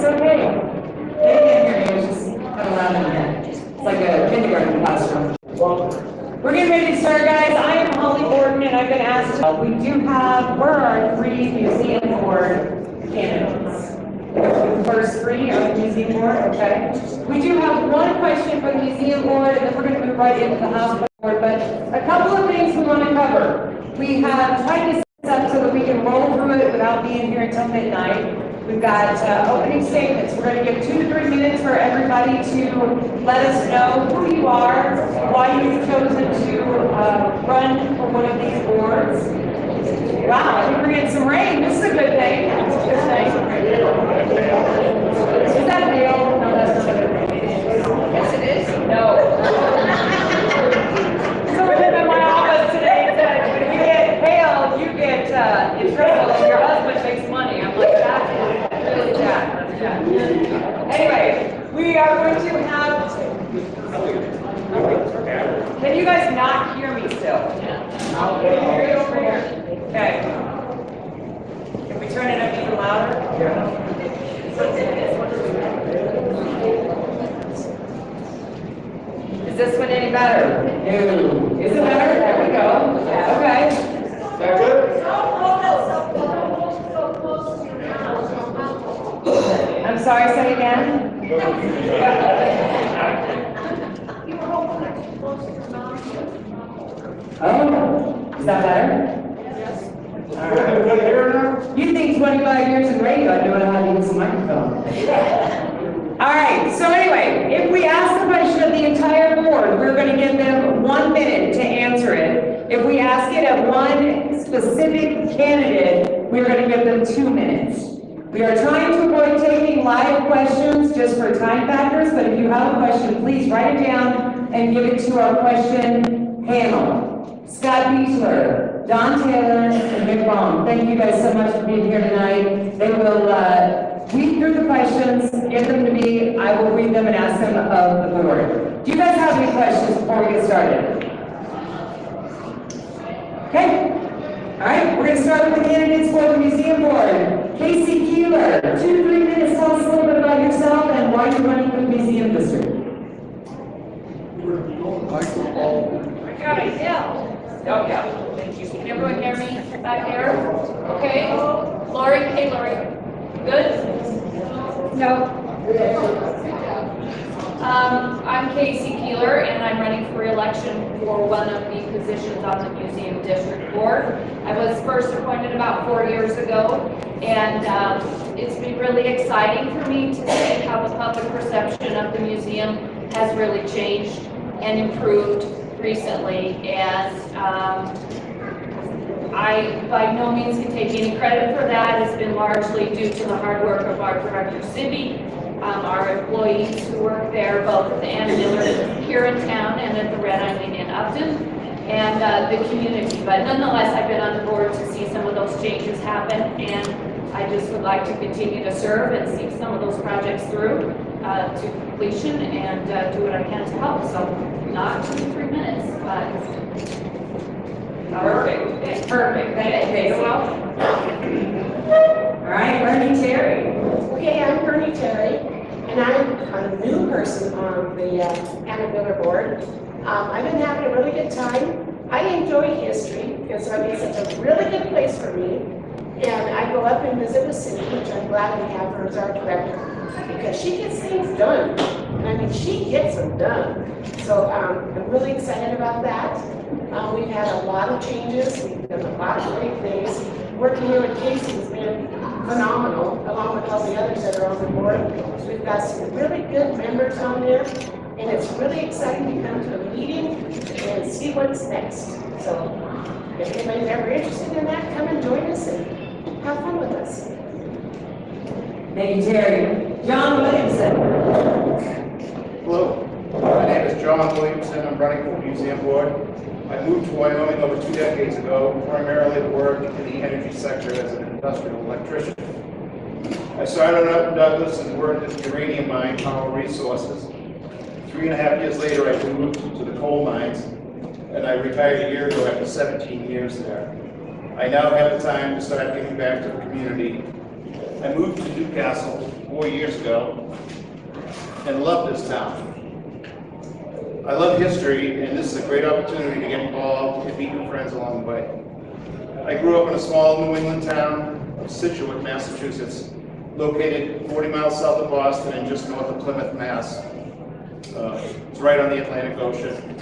okay. They can't hear you, it's just kind of loud in here. It's like a kindergarten classroom. We're getting ready to start, guys. I am Holly Gordon, and I've been asked to, where are our 3 museum board candidates? The first 3 are the museum board, okay. We do have one question for the museum board, and then we're going to move right into the house board, but a couple of things we want to cover. We have tried to set up so that we can roll through it without being here until midnight. We've got opening statements. We're going to give 2 to 3 minutes for everybody to let us know who you are, why you've chosen to run for one of these boards. Wow, I think we're getting some rain. This is a good thing. Is that hail? No, that's not a good thing. Yes, it is. No. Someone in my office today said, when you get hail, you get in trouble, and your husband makes money. I'm like, that's really Jack. That's Jack. Anyway, we are going to have. Can you guys not hear me still? Can you hear you over here? Okay. Can we turn it up even louder? Is this one any better? No. Is it better? There we go. Okay. Is that good? I'm sorry, say it again. Oh, is that better? You think 25 years in radio, I know how to use a microphone. All right, so anyway, if we ask the question of the entire board, we're going to give them 1 minute to answer it. If we ask it of one specific candidate, we're going to give them 2 minutes. We are trying to avoid taking live questions just for time factors, but if you have a question, please write it down and give it to our question panel. Scott Beechler, Don Taylor, and Mick Baum. Thank you guys so much for being here tonight. They will weed through the questions, give them to me, I will read them and ask them of the board. Do you guys have any questions before we get started? Okay. All right, we're going to start with the candidates for the museum board. Casey Keeler, 2 to 3 minutes, tell us a little bit about yourself and why you're running for the museum district. I got a yell. Oh, yeah. Thank you. Can everyone hear me back here? Okay. Lori, hey, Lori. Good? No. I'm Casey Keeler, and I'm running for re-election for one of the positions on the Museum District Board. I was first appointed about 4 years ago, and it's been really exciting for me to see how the public perception of the museum has really changed and improved recently, and I by no means can take any credit for that. It's been largely due to the hard work of our director, Sibby, our employees who work there, both at the Ann Miller here in town and at the Red Onion in Upton, and the community. But nonetheless, I've been on the board to see some of those changes happen, and I just would like to continue to serve and see some of those projects through to completion and do what I can to help. So not 2 to 3 minutes, but perfect. Perfect. Thank you. All right, Bernie Terry. Okay, I'm Bernie Terry, and I'm a new person on the Anna Miller board. I've been having a really good time. I enjoy history because it's such a really good place for me. And I go up and visit with Cindy, which I'm glad we have her as our director, because she gets things done. And I mean, she gets them done. So I'm really excited about that. We've had a lot of changes. We've done a lot of great things. Working here with Casey has been phenomenal, along with all the others that are on the board. We've got some really good members on there, and it's really exciting to come to a meeting and see what's next. So if anybody's ever interested in that, come and join us and have fun with us. Thank you, Terry. John Williamson. Hello, my name is John Williamson. I'm running for the museum board. I moved to Wyoming over 2 decades ago, primarily to work in the energy sector as an industrial electrician. I started out in Douglas and worked at the uranium mine, Power Resources. 3.5 years later, I moved to the coal mines, and I retired a year ago after 17 years there. I now have the time to start giving back to the community. I moved to Newcastle 4 years ago and love this town. I love history, and this is a great opportunity to get involved and meet new friends along the way. I grew up in a small New England town of Situate, Massachusetts, located 40 miles south of Boston and just north of Plymouth, Mass. It's right on the Atlantic Ocean.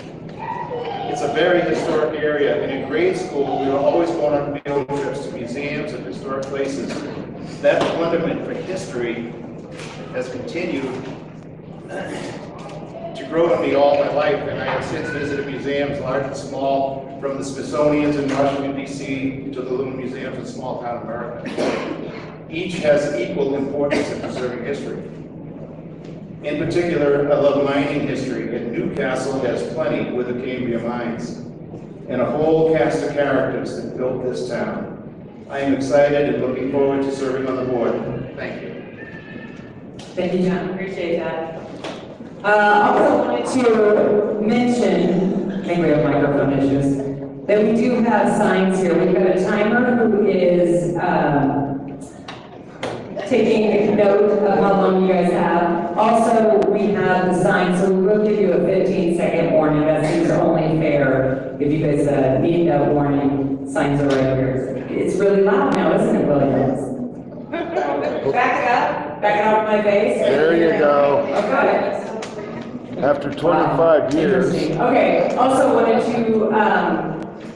It's a very historic area, and in grade school, we were always going on field trips to museums and historic places. That wonderment for history has continued to grow on me all my life, and I have since visited museums, large and small, from the Smithsonian's in Washington, D.C., to the little museums in small-town America. Each has equal importance in preserving history. In particular, I love mining history, and Newcastle has plenty with the Cambria mines, and a whole cast of characters that built this town. I am excited and looking forward to serving on the board. Thank you. Thank you, John, appreciate that. I also wanted to mention, I think we have microphone issues, that we do have signs here. We've got a timer who is taking note of how long you guys have. Also, we have the sign, so we will give you a 15-second warning. That seems only fair if you guys need that warning. Signs are right here. It's really loud now, isn't it, Williams? Back it up. Back it up my face. There you go. Okay. After 25 years. Okay, also wanted to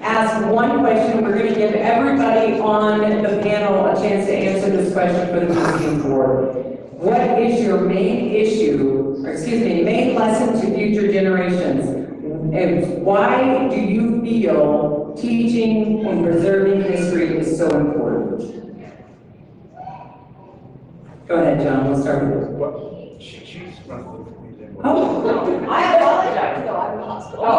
ask one question. We're going to give everybody on the panel a chance to answer this question for the museum board. What is your main main lesson to future generations? And why do you feel teaching and preserving history is so important? Go ahead, John, we'll start with you. What? She's running the museum. Oh, I apologize. No, I'm in the hospital. Oh,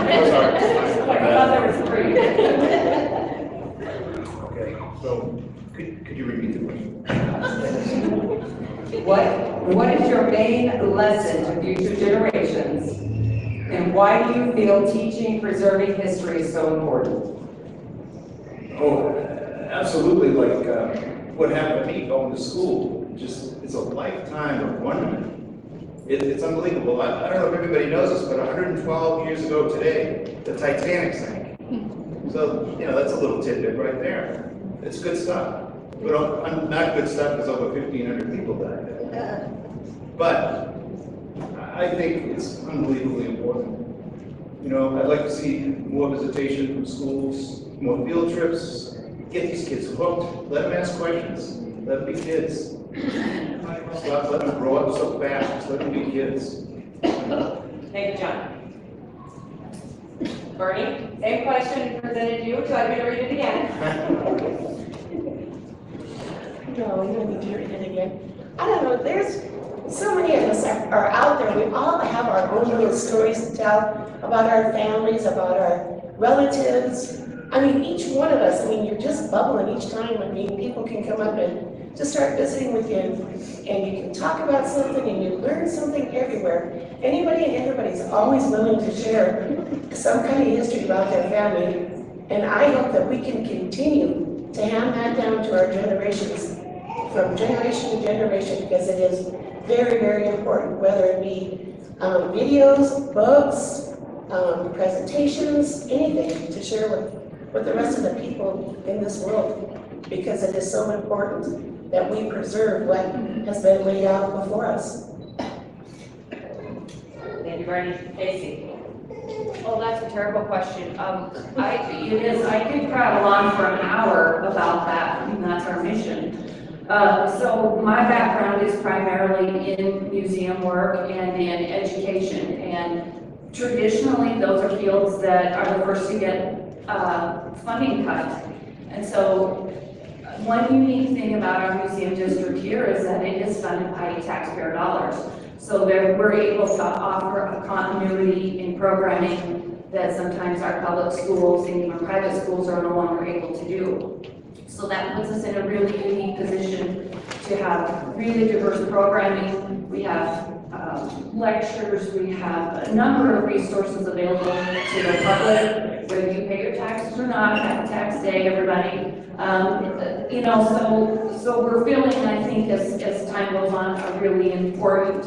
Okay, sorry. I thought there was three. Okay, so could you repeat the question? What is your main lesson to future generations? And why do you feel teaching, preserving history is so important? Oh, absolutely, like what happened to me going to school. It's a lifetime of wonderment. It's unbelievable. I don't know if everybody knows this, but 112 years ago today, the Titanic sank. So, that's a little tidbit right there. It's good stuff. But not good stuff because over 1,500 people died there. But I think it's unbelievably important. I'd like to see more visitation from schools, more field trips, get these kids hooked, let them ask questions, let them be kids. Stop letting them grow up so fast, just let them be kids. Thank you, John. Bernie, same question presented to you. Would you like me to read it again? No, you don't need to read it again. I don't know, there's so many of us are out there. We all have our own little stories to tell about our families, about our relatives. I mean, each one of us, you're just bubbling each time. People can come up and just start visiting with you, and you can talk about something, and you learn something everywhere. Anybody and everybody's always willing to share some kind of history about their family, and I hope that we can continue to hand that down to our generations, from generation to generation, because it is very, very important, whether it be videos, books, presentations, anything to share with the rest of the people in this world, because it is so important that we preserve what has been laid out before us. Thank you, Bernie. Casey. Oh, that's a terrible question. I could prattle on for an hour about that, and that's our mission. So my background is primarily in museum work and in education, and traditionally those are fields that are the first to get funding cut. And so one unique thing about our museum district here is that it is funded by taxpayer dollars. So we're able to offer a continuity in programming that sometimes our public schools and even private schools are no longer able to do. So that puts us in a really unique position to have really diverse programming. We have lectures, we have a number of resources available to the public, whether you pay your taxes or not. Happy tax day, everybody. you know, so we're feeling, I think, as time goes on, a really important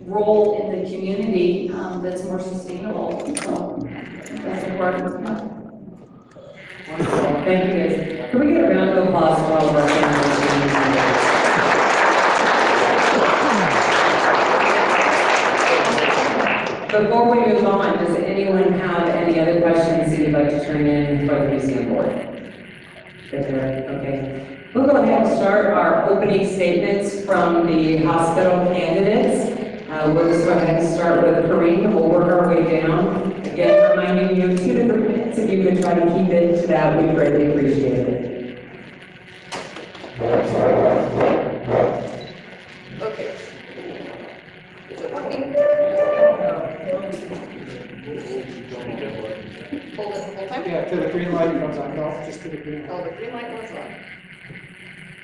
role in the community, that's more sustainable, so that's important. Wonderful, thank you guys. Can we get a round of applause for all of our families? Before we move on, does anyone have any other questions that you'd like to turn in for the museum board? Okay. We'll go ahead and start our opening statements from the hospital candidates. We'll just go ahead and start with Kareem, and we'll work our way down. Again, reminding you 2 to 3 minutes, if you could try to keep it to that, we greatly appreciate it. Okay. Is it working? Hold it the whole time? Yeah, till the green light comes on, no, just to the green light. Oh, the green light was on.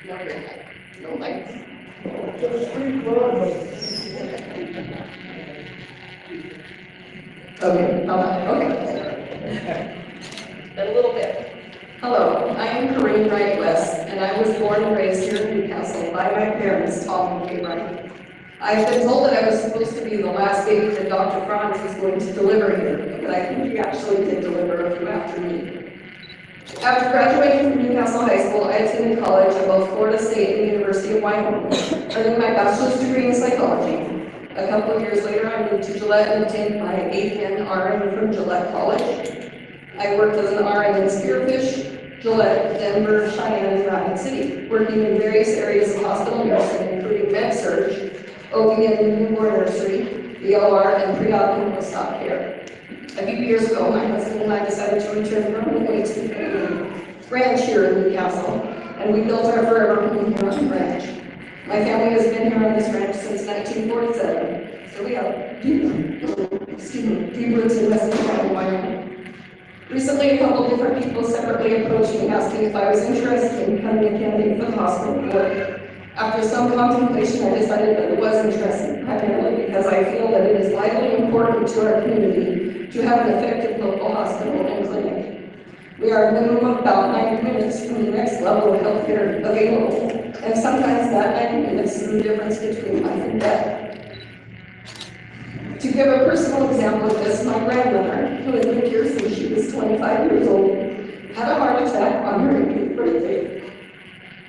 No green light. No lights. Okay, a little bit. Hello, I am Corinne Wright West, and I was born and raised here in Newcastle by my parents, Tom and Kay Wright. I've been told that I was supposed to be the last baby that Dr. Franz was going to deliver here, but I think he actually did deliver a few after me. After graduating from Newcastle High School, I attended college at both Florida State and the University of Wyoming, earning my bachelor's degree in psychology. A couple of years later, I moved to Gillette and obtained my APN RN from Gillette College. I worked as an RN in Spearfish, Gillette, Denver, Cheyenne, and Rapid City, working in various areas of hospital nursing, including med-surg, OB and newborn nursery, the OR, and pre-op and post-op care. A few years ago, my husband and I decided to return permanently to the ranch here in Newcastle, and we built our forever home here on the ranch. My family has been here on this ranch since 1947, so we have deep roots in Weston County, Wyoming. Recently, a couple different people separately approached me asking if I was interested in becoming a candidate for the hospital board. After some contemplation, I decided that it was interesting, primarily because I feel that it is vitally important to our community to have an effective local hospital and clinic. We are a minimum of about 90 minutes from the next level of healthcare available, and sometimes that 90 minutes is the difference between life and death. To give a personal example of this, my grandmother, who has been here since she was 25 years old, had a heart attack on her 18th birthday.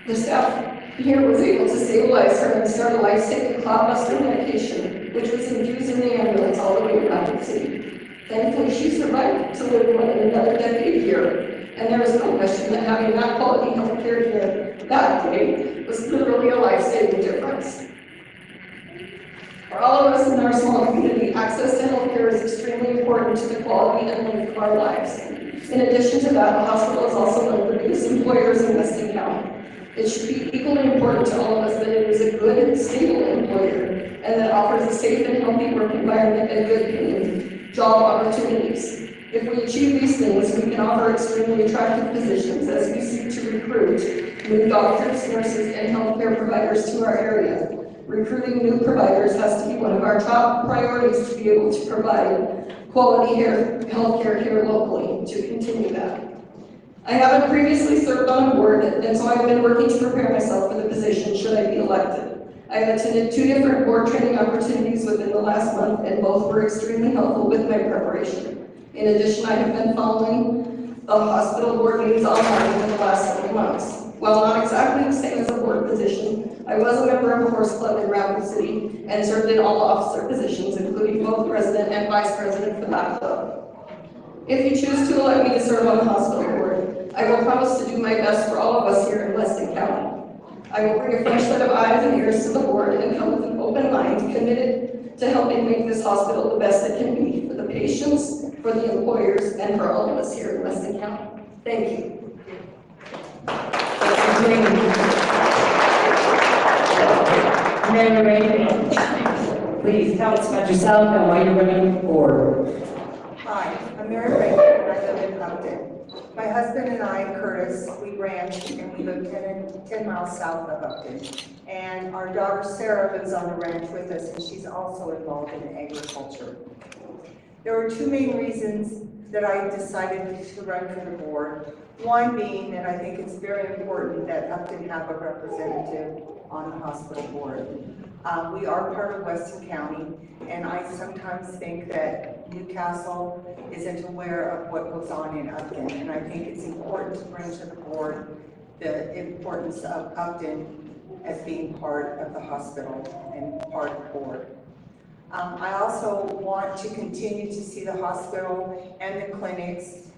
The staff here was able to stabilize her and start a life-saving clotbuster medication, which was infused in the ambulance all the way to Rapid City. Thankfully, she survived to live more than another decade here, and there is no question that having that quality health care here that day was literally a life-saving difference. For all of us in our small community, access to health care is extremely important to the quality and length of our lives. In addition to that, the hospital is also one of the biggest employers in Weston County. It should be equally important to all of us that it is a good and stable employer and that offers a safe and healthy work environment and good paying job opportunities. If we achieve these things, we can offer extremely attractive positions as we seek to recruit new doctors, nurses, and healthcare providers to our area. Recruiting new providers has to be one of our top priorities to be able to provide quality healthcare here locally to continue that. I haven't previously served on a board, and so I've been working to prepare myself for the position should I be elected. I have attended 2 different board training opportunities within the last month, and both were extremely helpful with my preparation. In addition, I have been following the hospital board meetings online for the last several months. While not exactly the same as a board position, I was a member of a horse club in Rapid City and served in all officer positions, including both president and vice president for that club. If you choose to elect me to serve on the hospital board, I will promise to do my best for all of us here in Weston County. I will bring a fresh set of eyes and ears to the board and come with an open mind, committed to helping make this hospital the best it can be for the patients, for the employers, and for all of us here in Weston County. Thank you. Mary Ray, please tell us about yourself and why you're running for. Hi, I'm Mary Ray, and I live in Upton. My husband and I, Curtis, we ranch and we live 10 miles south of Upton. And our daughter Sarah lives on the ranch with us, and she's also involved in agriculture. There were 2 main reasons that I decided to run for the board. One being that I think it's very important that Upton have a representative on the hospital board. We are part of Weston County, and I sometimes think that Newcastle isn't aware of what goes on in Upton, and I think it's important to bring to the board the importance of Upton as being part of the hospital and part of the board. I also want to continue to see the hospital and the clinics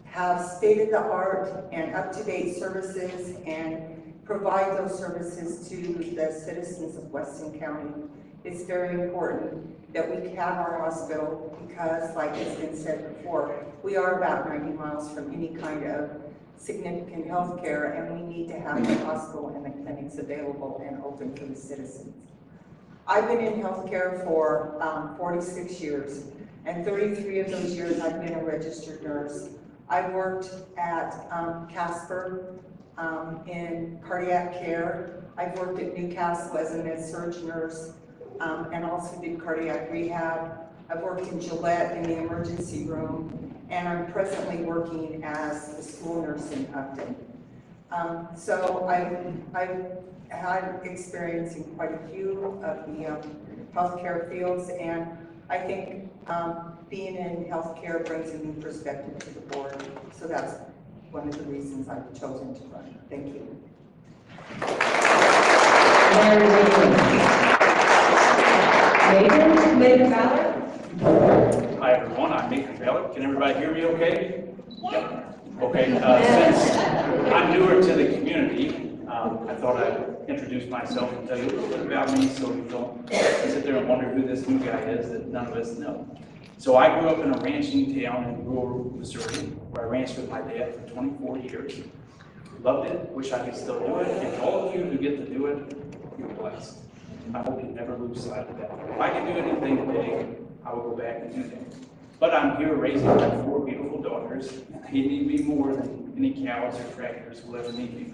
have state-of-the-art and up-to-date services and provide those services to the citizens of Weston County. It's very important that we have our hospital because, like it's been said before, we are about 90 miles from any kind of significant health care, and we need to have the hospital and the clinics available and open for the citizens. I've been in healthcare for 46 years, and 33 of those years I've been a registered nurse. I've worked at Casper in cardiac care. I've worked at Newcastle as a med-surg nurse and also did cardiac rehab. I've worked in Gillette in the emergency room, and I'm presently working as a school nurse in Upton. So I've had experience in quite a few of the healthcare fields, and I think being in healthcare brings a new perspective to the board. So that's one of the reasons I've chosen to run. Thank you. Nathan Ballard? Hi everyone, I'm Nathan Ballard. Can everybody hear me okay? Yeah. Okay, since I'm newer to the community, I thought I'd introduce myself and tell you a little bit about me so you don't sit there and wonder who this new guy is that none of us know. So I grew up in a ranching town in rural Missouri where I ranched with my dad for 24 years. Loved it, wish I could still do it, and all of you who get to do it, you're blessed. I hope you never lose sight of that. If I could do anything today, I would go back and do that. But I'm here raising my 4 beautiful daughters, and they need me more than any cows or tractors will ever need me.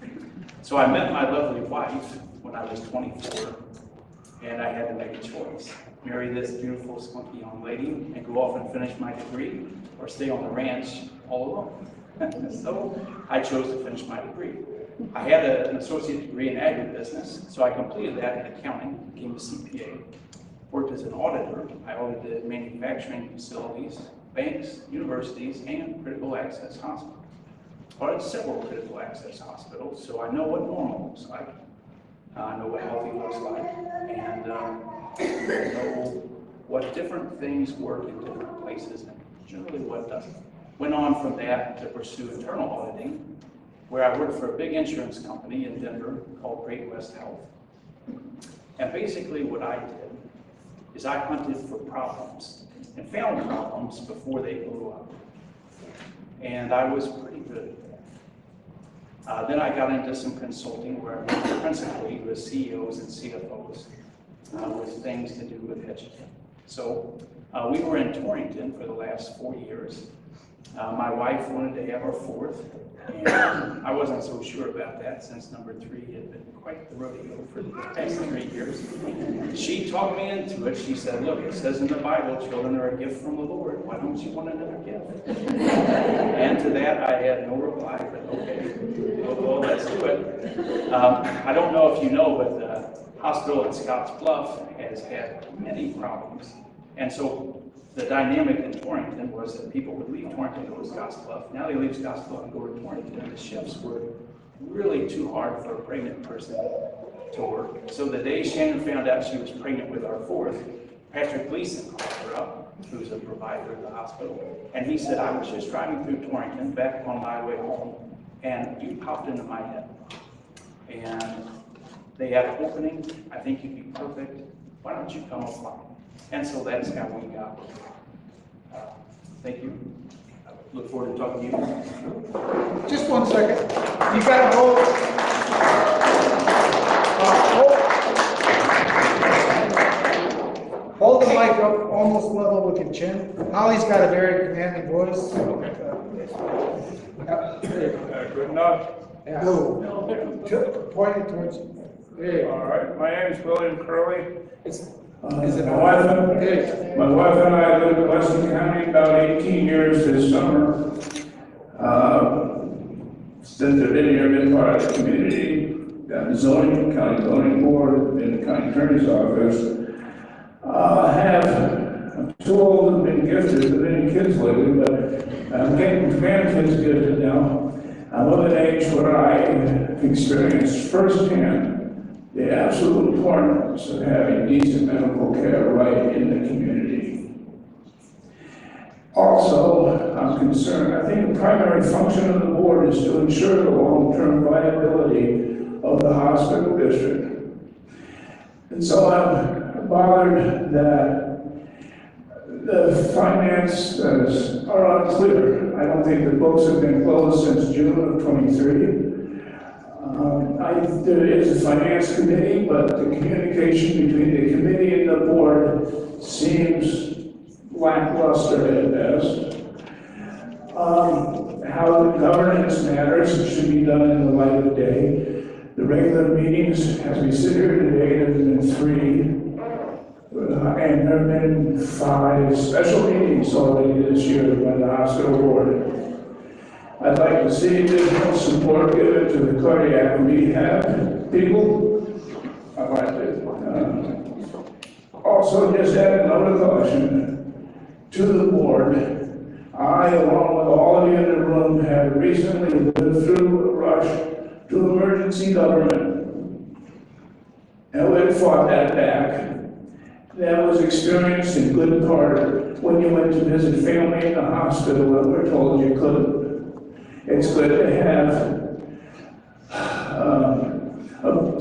So I met my lovely wife when I was 24, and I had to make a choice. Marry this beautiful, spunky young lady and go off and finish my degree, or stay on the ranch all alone. So I chose to finish my degree. I had an associate degree in agribusiness, so I completed that in accounting, became a CPA. Worked as an auditor. I audited manufacturing facilities, banks, universities, and critical access hospitals. Audited several critical access hospitals, so I know what normal looks like. I know what healthy looks like, and I know what different things work in different places and generally what doesn't. Went on from that to pursue internal auditing, where I worked for a big insurance company in Denver called Great West Health. And basically what I did is I hunted for problems and found problems before they blew up. And I was pretty good at that. Then I got into some consulting where I worked principally with CEOs and CFOs with things to do with hedging. So we were in Torrington for the last 4 years. My wife wanted to have our 4th, and I wasn't so sure about that since number 3 had been quite the rodeo for the past 3 years. She talked me into it. She said, look, it says in the Bible, children are a gift from the Lord. Why don't you want another gift? And to that, I had no reply, but okay, well, let's do it. I don't know if you know, but the hospital at Scotts Bluff has had many problems. And so the dynamic in Torrington was that people would leave Torrington and go to Scotts Bluff. Now they leave Scotts Bluff and go to Torrington, and the shifts were really too hard for a pregnant person to work. So the day Shannon found out she was pregnant with our 4th, Patrick Gleason called her up, who's a provider at the hospital, and he said, I was just driving through Torrington back on my way home, and you popped into my head. And they had an opening. I think you'd be perfect. Why don't you come apply? And so that's how we got. Thank you. I look forward to talking to you. Just 1 second. You gotta hold. Hold the mic up almost level with your chin. Holly's got a very commanding voice. Good enough. Yeah. Point it towards you. There you go. All right, my name is William Curley. It's Is it My wife okay? my wife and I lived in Weston County about 18 years this summer. Since I've been here, been part of the community, got the zoning, county zoning board, been in the county attorney's office. I'm too old and been gifted with any kids lately, but I'm getting grandkids gifted now. I'm of an age where I experienced firsthand the absolute importance of having decent medical care right in the community. Also, I'm concerned, I think the primary function of the board is to ensure the long-term viability of the hospital district. And so I'm bothered that the finances are unclear. I don't think the books have been closed since June of '23. There is a finance committee, but the communication between the committee and the board seems lackluster at best. How the governance matters should be done in the light of day. The regular meetings, as we sit here today, there have been 3, and there have been 5 special meetings already this year by the hospital board. I'd like to see additional support given to the cardiac rehab people. I'd like to also just add another caution to the board. I, along with all of you in the room, have recently lived through a rush to emergency government. And we fought that back. That was experienced in good part when you went to visit family in the hospital and were told you couldn't. It's good to have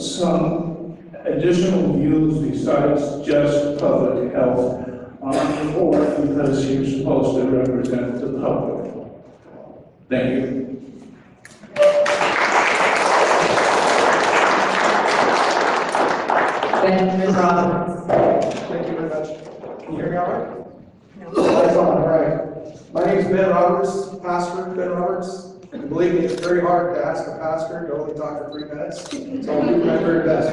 some additional views besides just public health on the board because you're supposed to represent the public. Thank you. Ben Roberts. Thank you very much. Can you hear me all right? That's all right. My name is Ben Roberts, pastor Ben Roberts. And believe me, it's very hard to ask a pastor to only talk for 3 minutes, so I'll do my very best.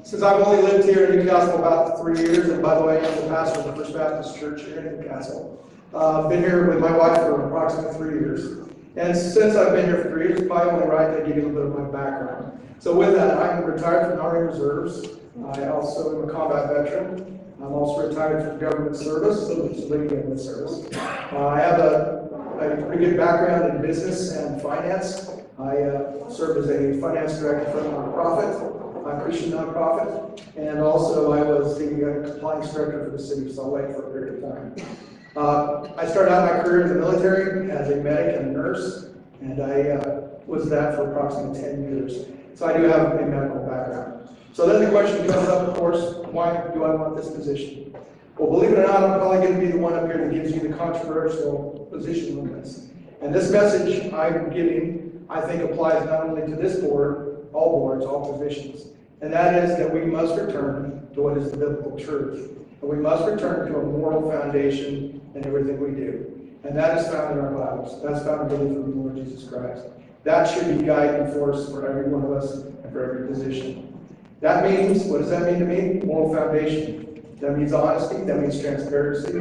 Since I've only lived here in Newcastle about 3 years, and by the way, I'm the pastor of the First Baptist Church here in Newcastle. Been here with my wife for approximately 3 years. And since I've been here for 3 years, it's probably only right to give you a little bit of my background. So with that, I'm retired from the Army Reserves. I also am a combat veteran. I'm also retired from government service, civilian government service. I have a pretty good background in business and finance. I served as a finance director for a nonprofit, a Christian nonprofit, and also I was the compliance director for the city of Salt Lake for a period of time. I started out my career in the military as a medic and a nurse, and I was that for approximately 10 years. So I do have a medical background. So then the question comes up, of course, why do I want this position? Well, believe it or not, I'm probably going to be the one up here that gives you the controversial position on this. And this message I'm giving, I think, applies not only to this board, all positions. And that is that we must return to what is the biblical truth. And we must return to a moral foundation in everything we do. And that is found in our Bibles. That's found in the Lord Jesus Christ. That should be guiding force for every one of us and for every position. That means, what does that mean to me? Moral foundation. That means honesty, that means transparency.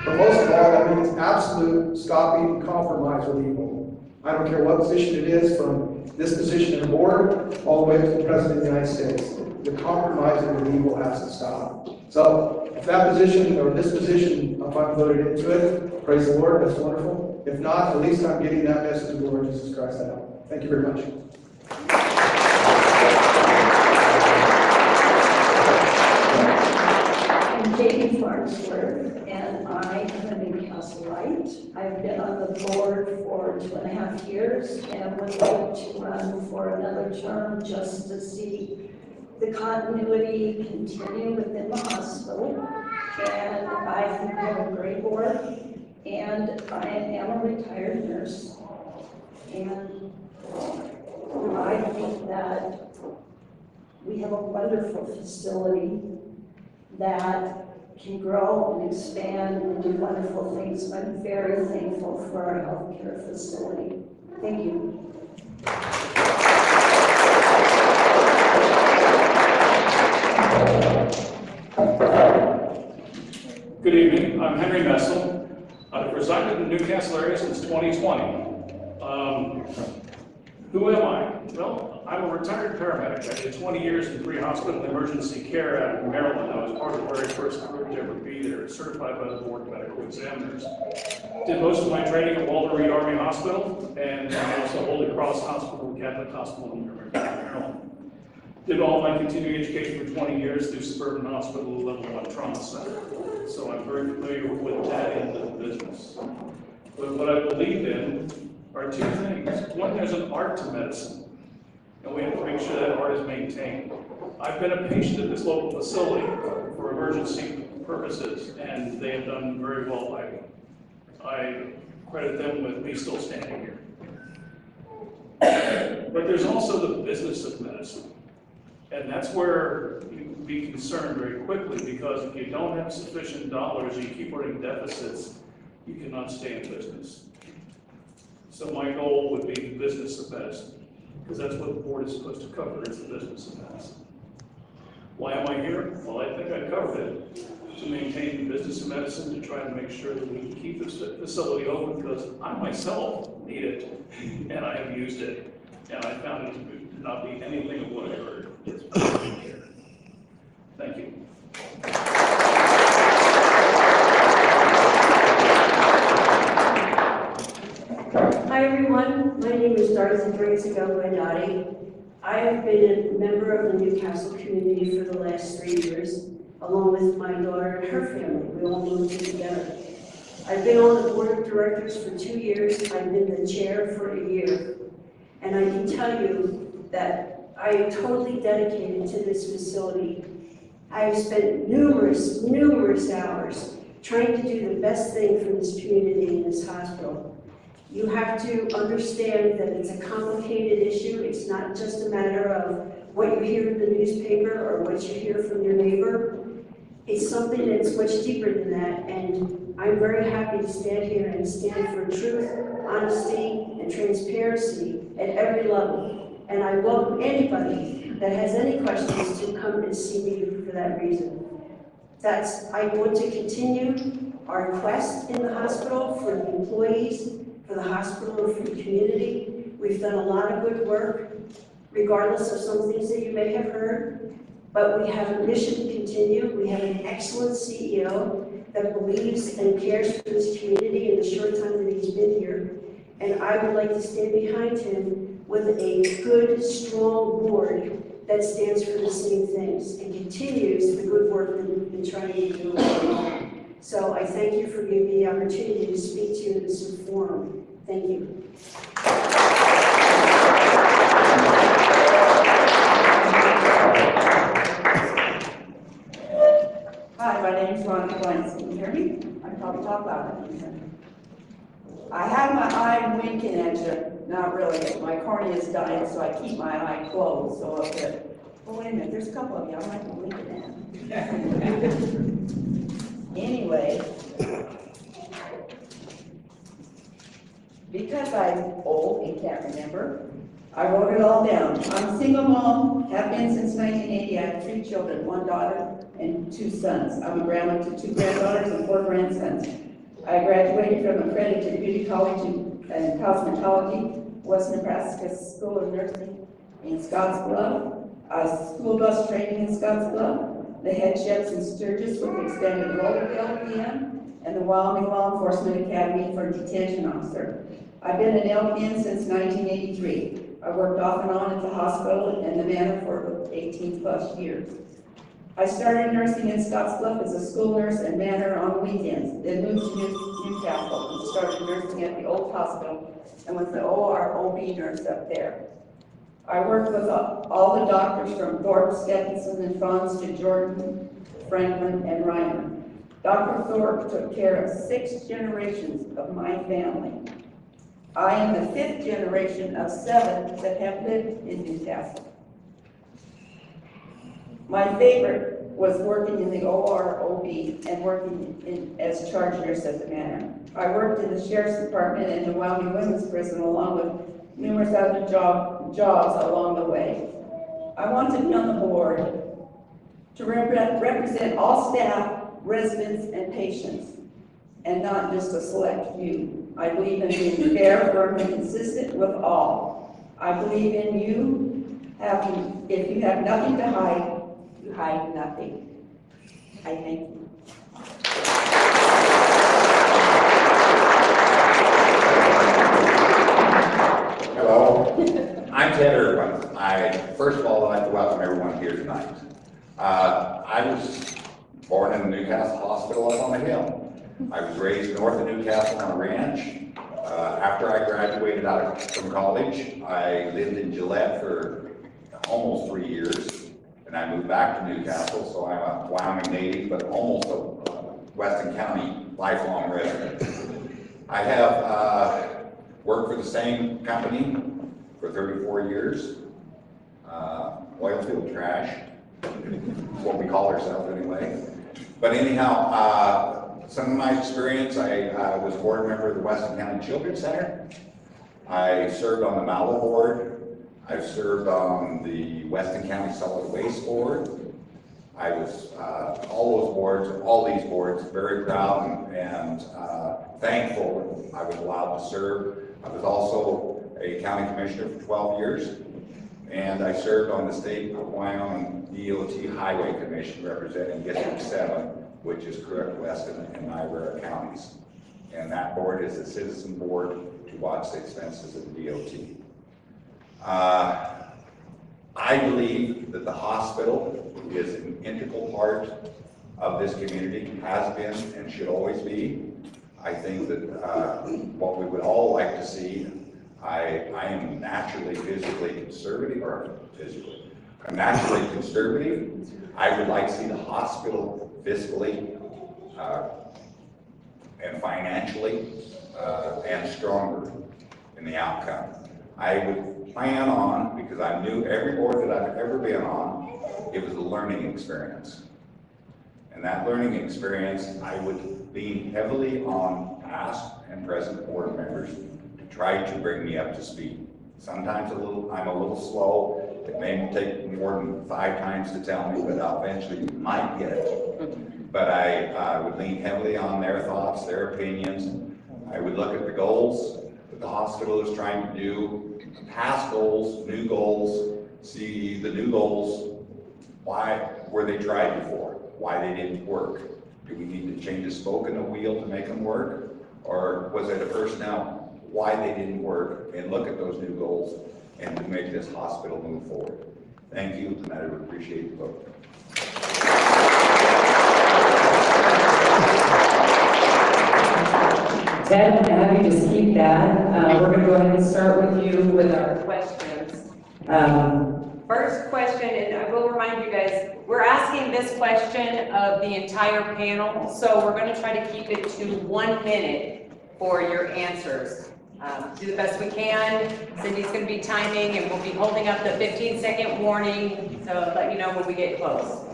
But most of all, that means absolute stopping compromise with evil. I don't care what position it is, from this position in the board all the way to the President of the United States. The compromising with evil has to stop. So if that position or this position, if I'm voted into it, praise the Lord, that's wonderful. If not, at least I'm getting that message of the Lord Jesus Christ out. Thank you very much. I'm Jamie Farnsworth, and I am a Newcastlite. I've been on the board for 2.5 years and would like to run for another term just to see the continuity continue within the hospital. And I think we have a great board, and I am a retired nurse. And I think that we have a wonderful facility that can grow and expand and do wonderful things. I'm very thankful for our healthcare facility. Thank you. Good evening, I'm Henry Messel. I've resided in the Newcastle area since 2020. Who am I? Well, I'm a retired paramedic. I did 20 years in pre-hospital emergency care out of Maryland. I was part of the very first group to ever be there, certified by the Board of Medical Examiners. Did most of my training at Walter Reed Army Hospital and also Holy Cross Hospital, Catholic Hospital in Maryland. Did all my continuing education for 20 years through Suburban Hospital Level 1 Trauma Center. So I'm very familiar with that end of the business. But what I believe in are two things. One, there's an art to medicine, and we have to make sure that art is maintained. I've been a patient at this local facility for emergency purposes, and they have done very well. I credit them with me still standing here. But there's also the business of medicine. And that's where you can be concerned very quickly, because if you don't have sufficient dollars, you keep running deficits, you cannot stay in business. So my goal would be the business of medicine, because that's what the board is supposed to cover, is the business of medicine. Why am I here? Well, I think I covered it. To maintain the business of medicine, to try to make sure that we can keep this facility open, because I myself need it, and I have used it, and I found it to not be anything of what I heard. Thank you. Hi everyone, my name is Dorothy Briggs-Agogo-Adati. I have been a member of the Newcastle community for the last 3 years, along with my daughter and her family. We all moved in together. I've been on the board of directors for 2 years. I've been the chair for a year. And I can tell you that I am totally dedicated to this facility. I have spent numerous hours trying to do the best thing for this community and this hospital. You have to understand that it's a complicated issue. It's not just a matter of what you hear in the newspaper or what you hear from your neighbor. It's something that's much deeper than that, and I'm very happy to stand here and stand for truth, honesty, and transparency at every level. And I welcome anybody that has any questions to come and see me for that reason. I want to continue our quest in the hospital for the employees, for the hospital, and for the community. We've done a lot of good work, regardless of some things that you may have heard, but we have a mission to continue. We have an excellent CEO that believes and cares for this community in the short time that he's been here. And I would like to stand behind him with a good, strong board that stands for the same things and continues the good work that we've been trying to do. So I thank you for giving me the opportunity to speak to you in this forum. Thank you. Hi, my name is Ron Glantz. Can you hear me? I can probably talk louder. I have my eye winking at you. Not really. My cornea is dying, so I keep my eye closed. So up there. Oh, wait a minute. There's a couple of you. I might be winking at. Anyway, because I'm old and can't remember, I wrote it all down. I'm a single mom, have been since 1980. I have 3 children, 1 daughter and 2 sons. I'm a grandma to 2 granddaughters and 4 grandsons. I graduated from accredited beauty college in cosmetology, West Nebraska School of Nursing in Scottsbluff, school bus training in Scottsbluff, the head chefs in Sturgis with extended role LPN, and the Wyoming Law Enforcement Academy for detention officer. I've been an LPN since 1983. I worked off and on at the hospital and the manor for 18 plus years. I started nursing in Scottsbluff as a school nurse and manor on weekends, then moved to Newcastle and started nursing at the old hospital and was the OR OB nurse up there. I worked with all the doctors from Thorpe, Stephenson, and Franz to Jordan, Franklin, and Reimer. Dr. Thorpe took care of 6 generations of my family. I am the 5th generation of 7 that have lived in Newcastle. My favorite was working in the OR OB and working as charge nurse at the manor. I worked in the sheriff's department and the Wyoming Women's Prison along with numerous other jobs along the way. I want to be on the board to represent all staff, residents and patients, and not just a select few. I believe in being fair, firm, and consistent with all. I believe in you having, if you have nothing to hide, you hide nothing. I thank you. Hello, I'm Ted Irvin. First of all, I'd like to welcome everyone here tonight. I was born in the Newcastle Hospital up on the hill. I was raised north of Newcastle on a ranch. After I graduated from college, I lived in Gillette for almost 3 years, and I moved back to Newcastle, so I'm a Wyoming native, but almost a Weston County lifelong resident. I have worked for the same company for 34 years. Oil field trash, what we call ourselves anyway. But anyhow, some of my experience, I was a board member of the Weston County Children's Center. I served on the Mallow Board. I've served on the Weston County Solid Waste Board. I was all these boards, very proud and thankful I was allowed to serve. I was also a county commissioner for 12 years, and I served on the state of Wyoming DOT Highway Commission representing District 7, which is Crook, Weston, and Niobrara counties. And that board is a citizen board to watch the expenses of the DOT. I believe that the hospital is an integral part of this community, has been and should always be. I think that what we would all like to see, I am naturally I'm naturally conservative. I would like to see the hospital fiscally and financially and stronger in the outcome. I would plan on, because I knew every board that I've ever been on, it was a learning experience. And that learning experience, I would lean heavily on past and present board members to try to bring me up to speed. Sometimes I'm a little slow. It may take more than 5 times to tell me, but I'll eventually might get it. But I would lean heavily on their thoughts, their opinions. I would look at the goals that the hospital is trying to do, past goals, new goals, see the new goals, why were they tried before? Why they didn't work? Do we need to change a spoke in the wheel to make them work? Or was it a personnel? Why they didn't work, and look at those new goals and to make this hospital move forward. Thank you, and I would appreciate the vote. Ted, have you just keep that. We're going to go ahead and start with you with our questions. First question, and I will remind you guys, we're asking this question of the entire panel, so we're going to try to keep it to 1 minute for your answers. Do the best we can. Cindy's going to be timing, and we'll be holding up the 15-second warning to let you know when we get close.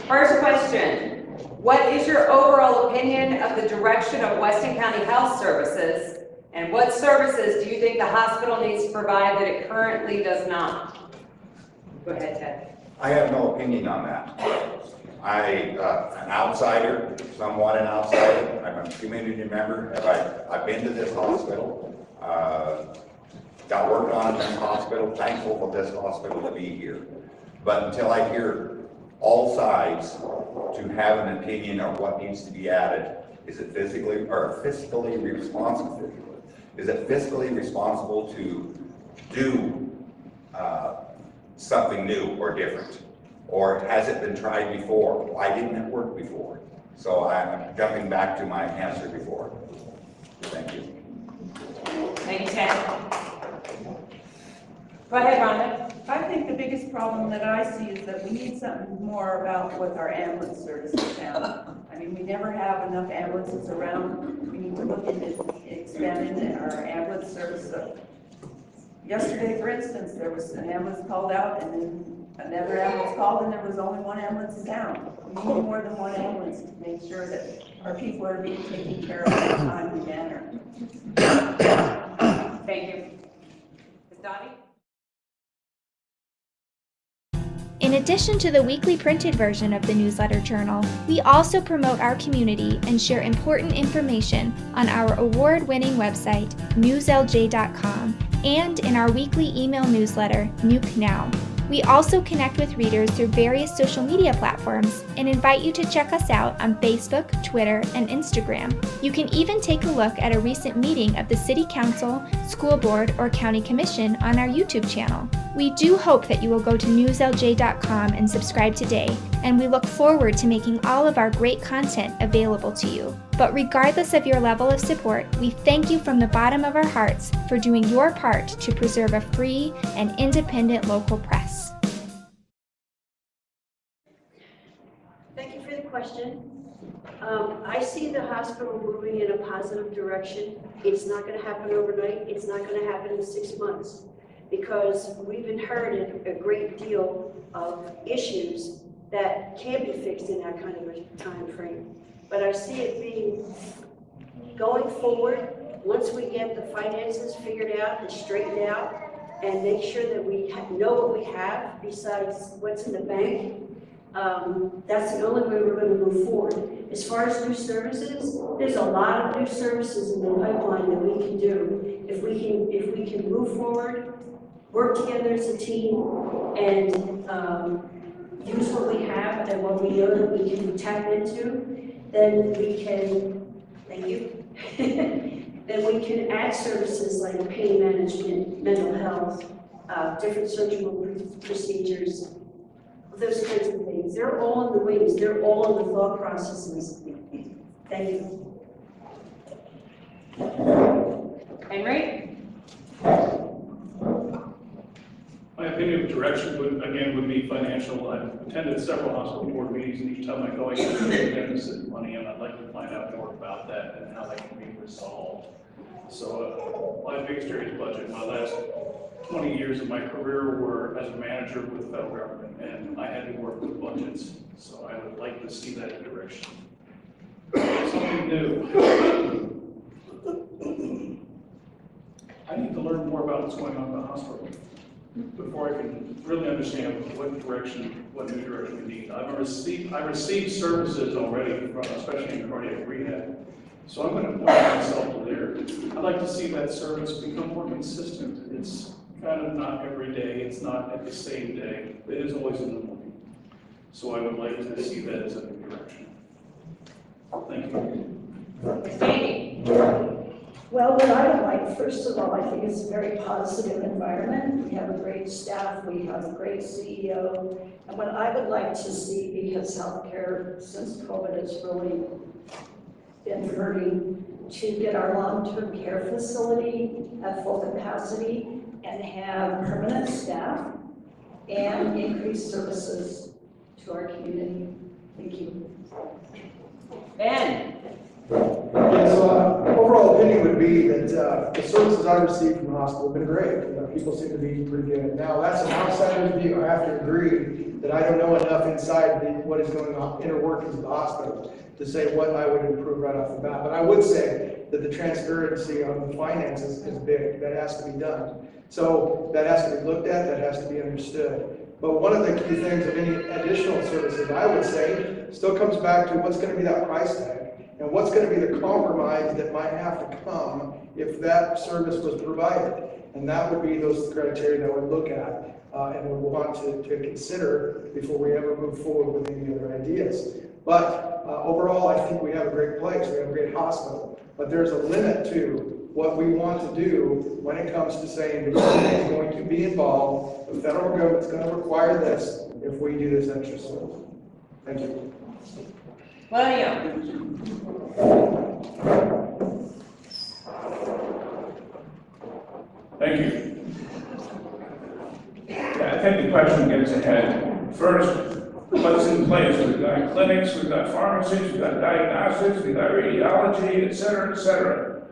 First question. What is your overall opinion of the direction of Weston County Health Services, and what services do you think the hospital needs to provide that it currently does not? Go ahead, Ted. I have no opinion on that. An outsider, somewhat an outsider. I'm a community member. I've been to this hospital. Got work on in this hospital. Thankful for this hospital to be here. But until I hear all sides to have an opinion of what needs to be added, is it fiscally responsible? Is it fiscally responsible to do something new or different? Or has it been tried before? Why didn't it work before? So I'm jumping back to my answer before. Thank you. Thank you, Ted. Go ahead, Rhonda. I think the biggest problem that I see is that we need something more about with our ambulance services now. I mean, we never have enough ambulances around. We need to look into expanding our ambulance service. Yesterday, for instance, there was an ambulance called out, and then another ambulance called, and there was only one ambulance in town. We need more than one ambulance to make sure that our people are being taken care of in a timely manner. Thank you. Ms. Dottie? In addition to the weekly printed version of the newsletter journal, we also promote our community and share important information on our award-winning website, newslj.com, and in our weekly email newsletter, Nuke Now. We also connect with readers through various social media platforms and invite you to check us out on Facebook, Twitter, and Instagram. You can even take a look at a recent meeting of the City Council, School Board, or County Commission on our YouTube channel. We do hope that you will go to newslj.com and subscribe today, and we look forward to making all of our great content available to you. But regardless of your level of support, we thank you from the bottom of our hearts for doing your part to preserve a free and independent local press. Thank you for the question. I see the hospital moving in a positive direction. It's not going to happen overnight. It's not going to happen in 6 months because we've inherited a great deal of issues that can be fixed in that kind of a time frame. But I see it being going forward, once we get the finances figured out and straightened out and make sure that we know what we have besides what's in the bank, that's the only way we're going to move forward. As far as new services, there's a lot of new services in the pipeline that we can do. If we can move forward, work together as a team, and use what we have and what we know that we can tap into, then we can, thank you, then we can add services like pain management, mental health, different surgical procedures, those kinds of things. They're all in the wings. They're all in the thought processes. Thank you. Henry? My opinion of direction would be financial. I've attended several hospital board meetings, and each time I go, I get a deficit money, and I'd like to find out more about that and how that can be resolved. So my biggest area is budget. My last 20 years of my career were as a manager with the federal government, and I had to work with budgets. So I would like to see that direction. Something new. I need to learn more about what's going on in the hospital before I can really understand what new direction we need. I received services already, especially in cardiac rehab. So I'm going to point myself to there. I'd like to see that service become more consistent. It's kind of not every day. It's not at the same day. It is always in the morning. So I would like to see that as a new direction. Thank you. Sandy? Well, what I would like, first of all, I think it's a very positive environment. We have a great staff, we have a great CEO. And what I would like to see, because healthcare since COVID has really been hurting, to get our long-term care facility at full capacity and have permanent staff and increase services to our community. Thank you. Ben? Yeah, so overall opinion would be that the services I received from the hospital have been great. People seem to be pretty good. Now, that's an outsider's view. I have to agree that I don't know enough inside what is going on, inner workings of the hospital, to say what I would improve right off the bat. But I would say that the transparency on the finances is big. That has to be done. So that has to be looked at, that has to be understood. But one of the key things of any additional services, I would say, still comes back to what's going to be that price tag. And what's going to be the compromise that might have to come if that service was provided? And that would be those criteria that we'd look at and would want to consider before we ever move forward with any other ideas. But overall, I think we have a great place. We have a great hospital. But there's a limit to what we want to do when it comes to saying the government is going to be involved, the federal government's going to require this if we do this extra service. Thank you. William? Thank you. Yeah, I think the question gets ahead. First, what's in place? We've got clinics, we've got pharmacies, we've got diagnostics, we've got radiology, et cetera, et cetera.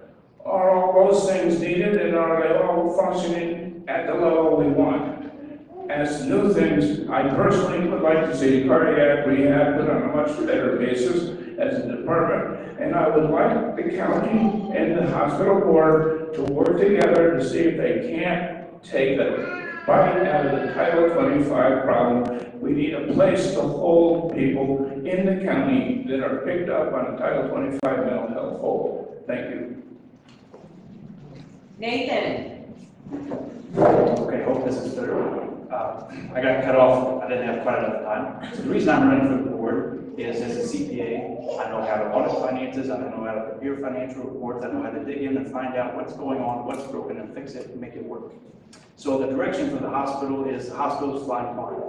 Are all those things needed, and are they all functioning at the level we want? As new things, I personally would like to see cardiac rehab put on a much better basis as a department. And I would like the county and the hospital board to work together to see if they can't take a fight out of the Title 25 problem. We need a place to hold people in the county that are picked up on a Title 25 mental health hold. Thank you. Nathan? Okay, hope this is clear. I got cut off, I didn't have quite enough time. So the reason I'm running for the board is as a CPA, I know how to audit finances, I know how to prepare financial reports, I know how to dig in and find out what's going on, what's broken, and fix it and make it work. So the direction for the hospital is the hospital's flying blind.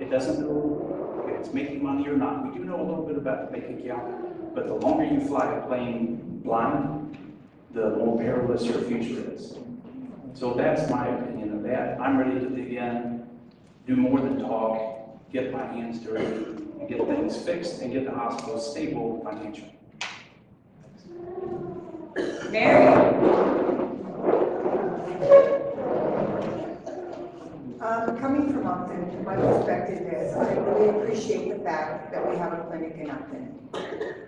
It doesn't know if it's making money or not. We do know a little bit about the bank account, but the longer you fly a plane blind, the more perilous your future is. So that's my opinion of that. I'm ready to dig in, do more than talk, get my hands dirty, and get things fixed and get the hospital stable financially. Mary? Coming from Upton, my perspective is I really appreciate the fact that we have a clinic in Upton.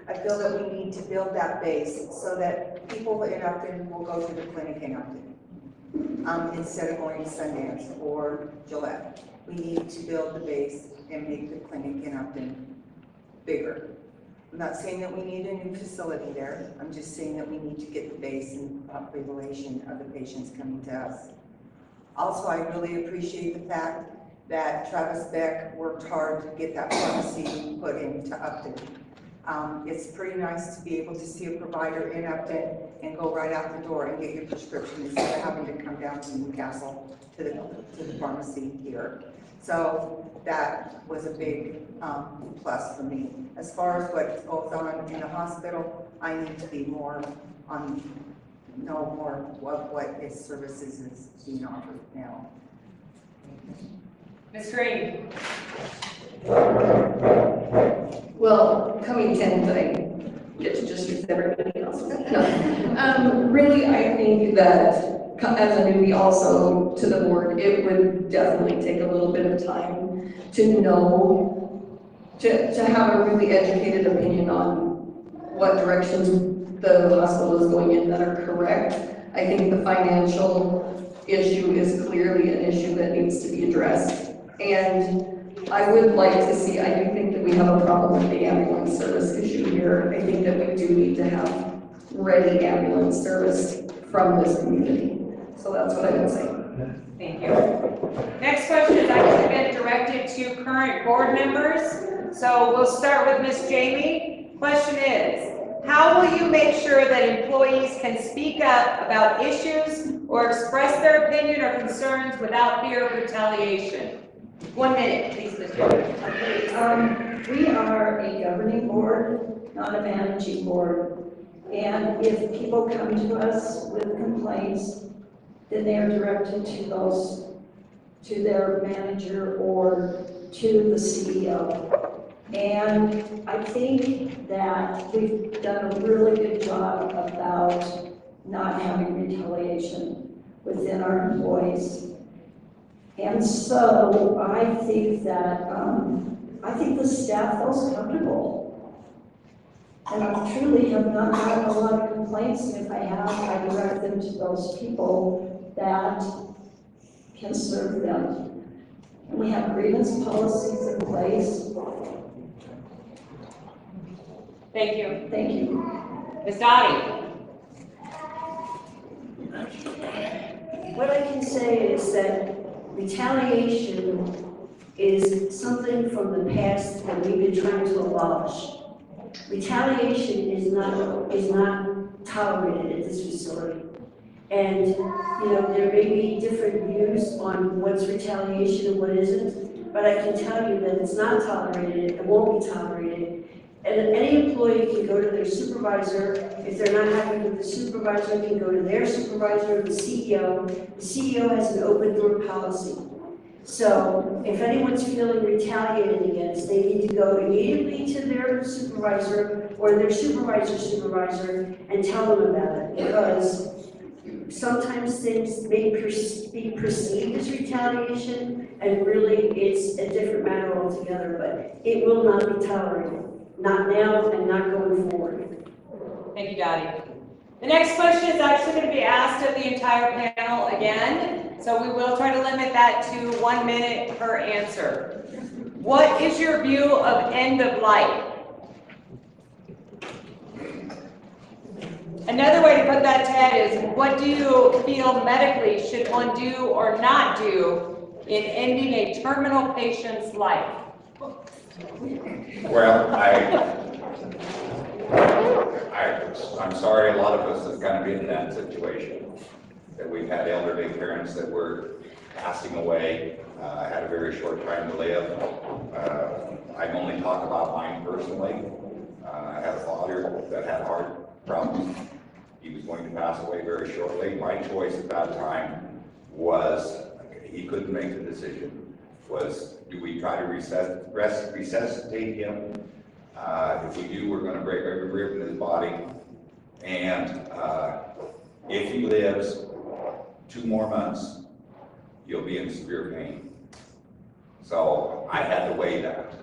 I feel that we need to build that base so that people in Upton will go to the clinic in Upton instead of going to Sundance or Gillette. We need to build the base and make the clinic in Upton bigger. I'm not saying that we need a new facility there. I'm just saying that we need to get the base and population of the patients coming to us. Also, I really appreciate the fact that Travis Beck worked hard to get that pharmacy put into Upton. It's pretty nice to be able to see a provider in Upton and go right out the door and get your prescription instead of having to come down to Newcastle to the pharmacy here. So that was a big plus for me. As far as what goes on in the hospital, I need to be more know more what its services is being offered now. Ms. Green? Well, coming 10th, I get to just use everybody else. No. Really, I think that as a newbie also to the board, it would definitely take a little bit of time to know, to have a really educated opinion on what directions the hospital is going in that are correct. I think the financial issue is clearly an issue that needs to be addressed. And I would like to see, I do think that we have a problem with the ambulance service issue here. I think that we do need to have ready ambulance service from this community. So that's what I would say. Thank you. Next question has actually been directed to current board members. So we'll start with Ms. Jamie. Question is, how will you make sure that employees can speak up about issues or express their opinion or concerns without fear of retaliation? 1 minute, please, Ms. Jamie. We are a governing board, not a managing board. And if people come to us with complaints, then they are directed to their manager or to the CEO. And I think that we've done a really good job about not having retaliation within our employees. And so I think that, I think the staff feels comfortable. And I truly have not had a lot of complaints, and if I have, I direct them to those people that can serve them. And we have grievance policies in place. Thank you. Thank you. Ms. Dottie? What I can say is that retaliation is something from the past that we've been trying to abolish. Retaliation is not tolerated at this facility. And, you know, there may be different views on what's retaliation and what isn't, but I can tell you that it's not tolerated, it won't be tolerated. And any employee can go to their supervisor. If they're not happy with the supervisor, they can go to their supervisor, the CEO. The CEO has an open door policy. So if anyone's feeling retaliated against, they need to go immediately to their supervisor or their supervisor's supervisor and tell them about it. Because sometimes things may be perceived as retaliation, and really it's a different matter altogether, but it will not be tolerated. Not now and not going forward. Thank you, Dottie. The next question is actually going to be asked of the entire panel again. So we will try to limit that to 1 minute per answer. What is your view of end of life? Another way to put that, Ted, is what do you feel medically should one do or not do in ending a terminal patient's life? Well, I'm sorry, a lot of us have kind of been in that situation, that we've had elderly parents that were passing away, had a very short time to live. I can only talk about mine personally. I had a father that had heart problems. He was going to pass away very shortly. My choice at that time was, he couldn't make the decision, was do we try to resuscitate him? If we do, we're going to break every rib in his body. And if he lives 2 more months, you'll be in severe pain. So I had to weigh that.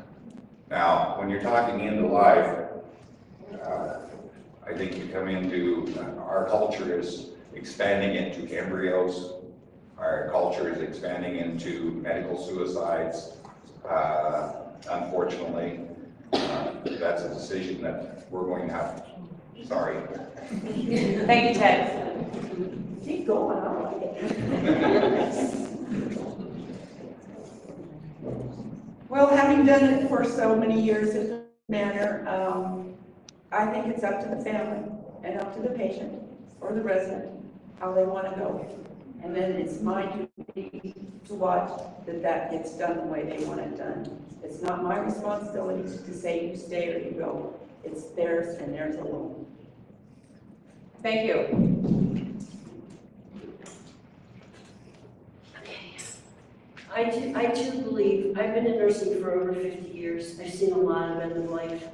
Now, when you're talking into life, I think you come into, our culture is expanding into embryos. Our culture is expanding into medical suicides. Unfortunately, that's a decision that we're going to have. Sorry. Thank you, Ted. Keep going, I like it. Well, having done it for so many years in the manner, I think it's up to the family and up to the patient or the resident how they want to go. And then it's my duty to watch that gets done the way they want it done. It's not my responsibility to say you stay or you go. It's theirs and theirs alone. Thank you. I too believe, I've been in nursing for over 50 years. I've seen a lot of end of life.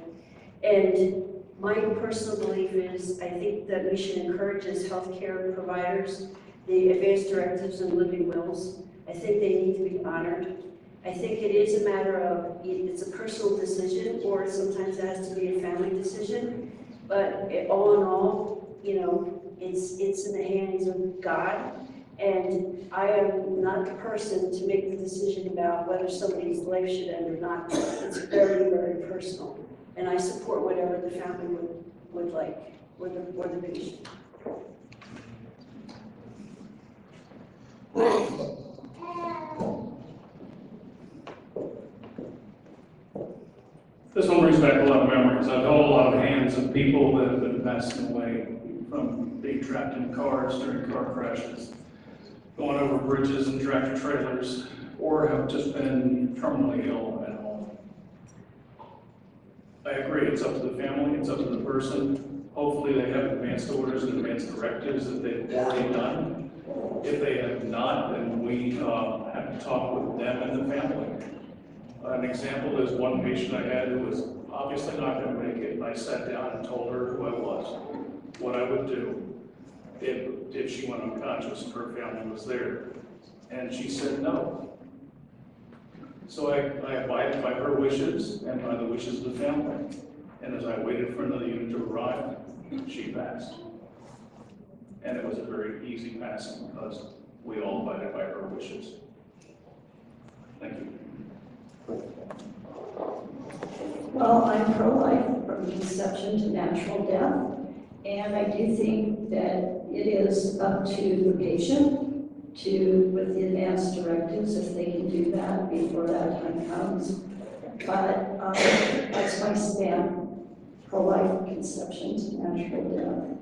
And my personal belief is, I think that we should encourage as healthcare providers, the advanced directives and living wills. I think they need to be honored. I think it is a matter of, it's a personal decision, or sometimes it has to be a family decision. But all in all, you know, it's in the hands of God. And I am not the person to make the decision about whether somebody's life should end or not. It's very, very personal. And I support whatever the family would like, or the patient. This one brings back a lot of memories. I've held a lot of hands of people that have been passing away from being trapped in cars during car crashes, going over bridges and tractor trailers, or have just been terminally ill at home. I agree, it's up to the family, it's up to the person. Hopefully they have advanced orders and advanced directives that they've already done. If they have not, then we have to talk with them and the family. An example is one patient I had who was obviously not going to make it, and I sat down and told her who I was, what I would do if she went unconscious and her family was there. And she said no. So I abided by her wishes and by the wishes of the family. And as I waited for another unit to arrive, she passed. And it was a very easy passing because we all abided by her wishes. Thank you. Well, I'm pro-life from conception to natural death. And I do think that it is up to the patient to, with the advanced directives, if they can do that before that time comes. But that's my stand, pro-life conception to natural death.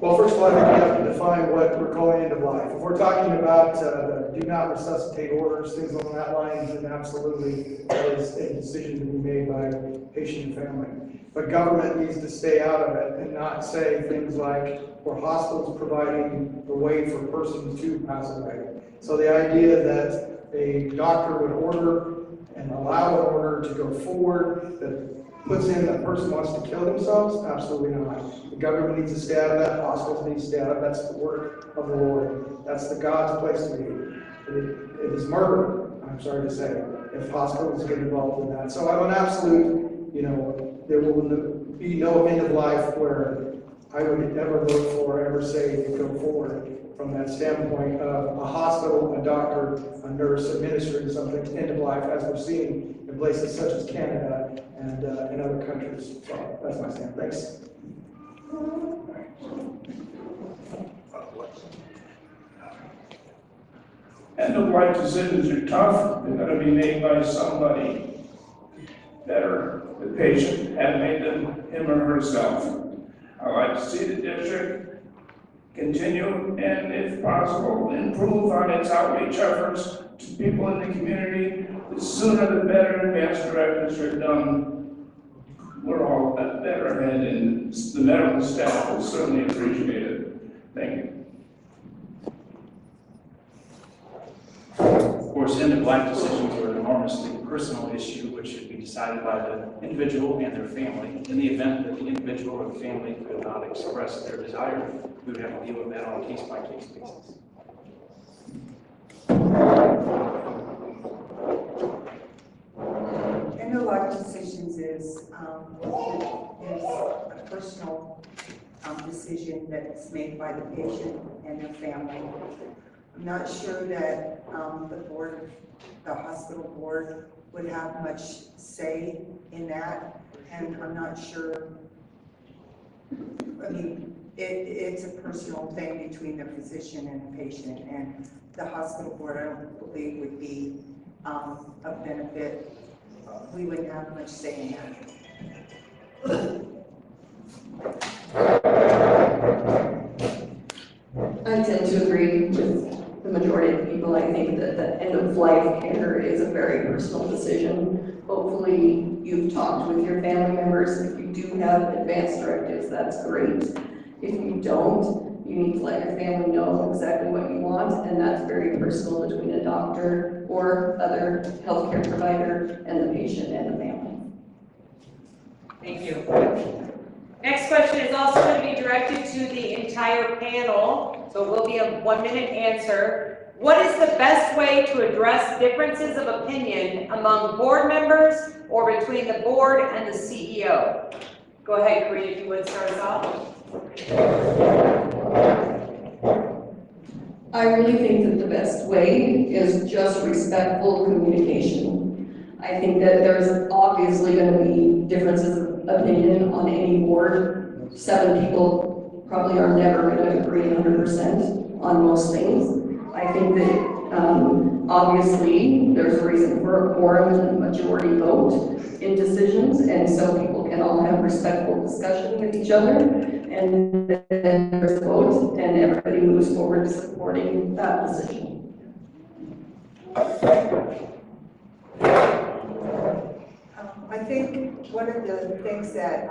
Well, first of all, I think we have to define what we're calling end of life. If we're talking about the do not resuscitate orders, things along that line, then absolutely that is a decision to be made by patient and family. But government needs to stay out of it and not say things like, we're hospitals providing the way for a person to pass away. So the idea that a doctor would order and allow an order to go forward that puts in that person wants to kill themselves, absolutely not. The government needs to stay out of that, hospitals need to stay out of that. That's the work of the Lord. That's the God's place to be. It is murder, I'm sorry to say, if hospitals get involved in that. So I'm an absolute, there will be no end of life where I would ever vote for, ever say to go forward from that standpoint of a hospital, a doctor, a nurse administering something end of life, as we're seeing in places such as Canada and in other countries. So that's my stand. Thanks. End-of-life decisions are tough. They're gonna be made by somebody better. The patient had made them, him or herself. I like to see the district continue and, if possible, improve on its outreach efforts to people in the community. The sooner the better. Advanced directives are done, we're all better ahead, and the medical staff will certainly appreciate it. Thank you. Of course, end-of-life decisions are an enormously personal issue which should be decided by the individual and their family. In the event that the individual or the family could not express their desire, we would have to deal with that on a case-by-case basis. End-of-life decisions is a personal decision that's made by the patient and their family. I'm not sure that the hospital board would have much say in that, and I'm not sure, I mean, it's a personal thing between the physician and the patient, and the hospital board, I don't believe would be of benefit. We wouldn't have much say in that. I tend to agree with the majority of people. I think that the end-of-life care is a very personal decision. Hopefully, you've talked with your family members. If you do have advanced directives, that's great. If you don't, you need to let your family know exactly what you want, and that's very personal between a doctor or other healthcare provider and the patient and the family. Thank you. Next question is also going to be directed to the entire panel, so it will be a 1-minute answer. What is the best way to address differences of opinion among board members or between the board and the CEO? Go ahead, Karina, if you would start us off. I really think that the best way is just respectful communication. I think that there's obviously going to be differences of opinion on any board. 7 people probably are never going to agree 100% on most things. I think that obviously there's a reason for a quorum and a majority vote in decisions, and so people can all have respectful discussion with each other, and then there's a vote, and everybody moves forward to supporting that decision. I think one of the things that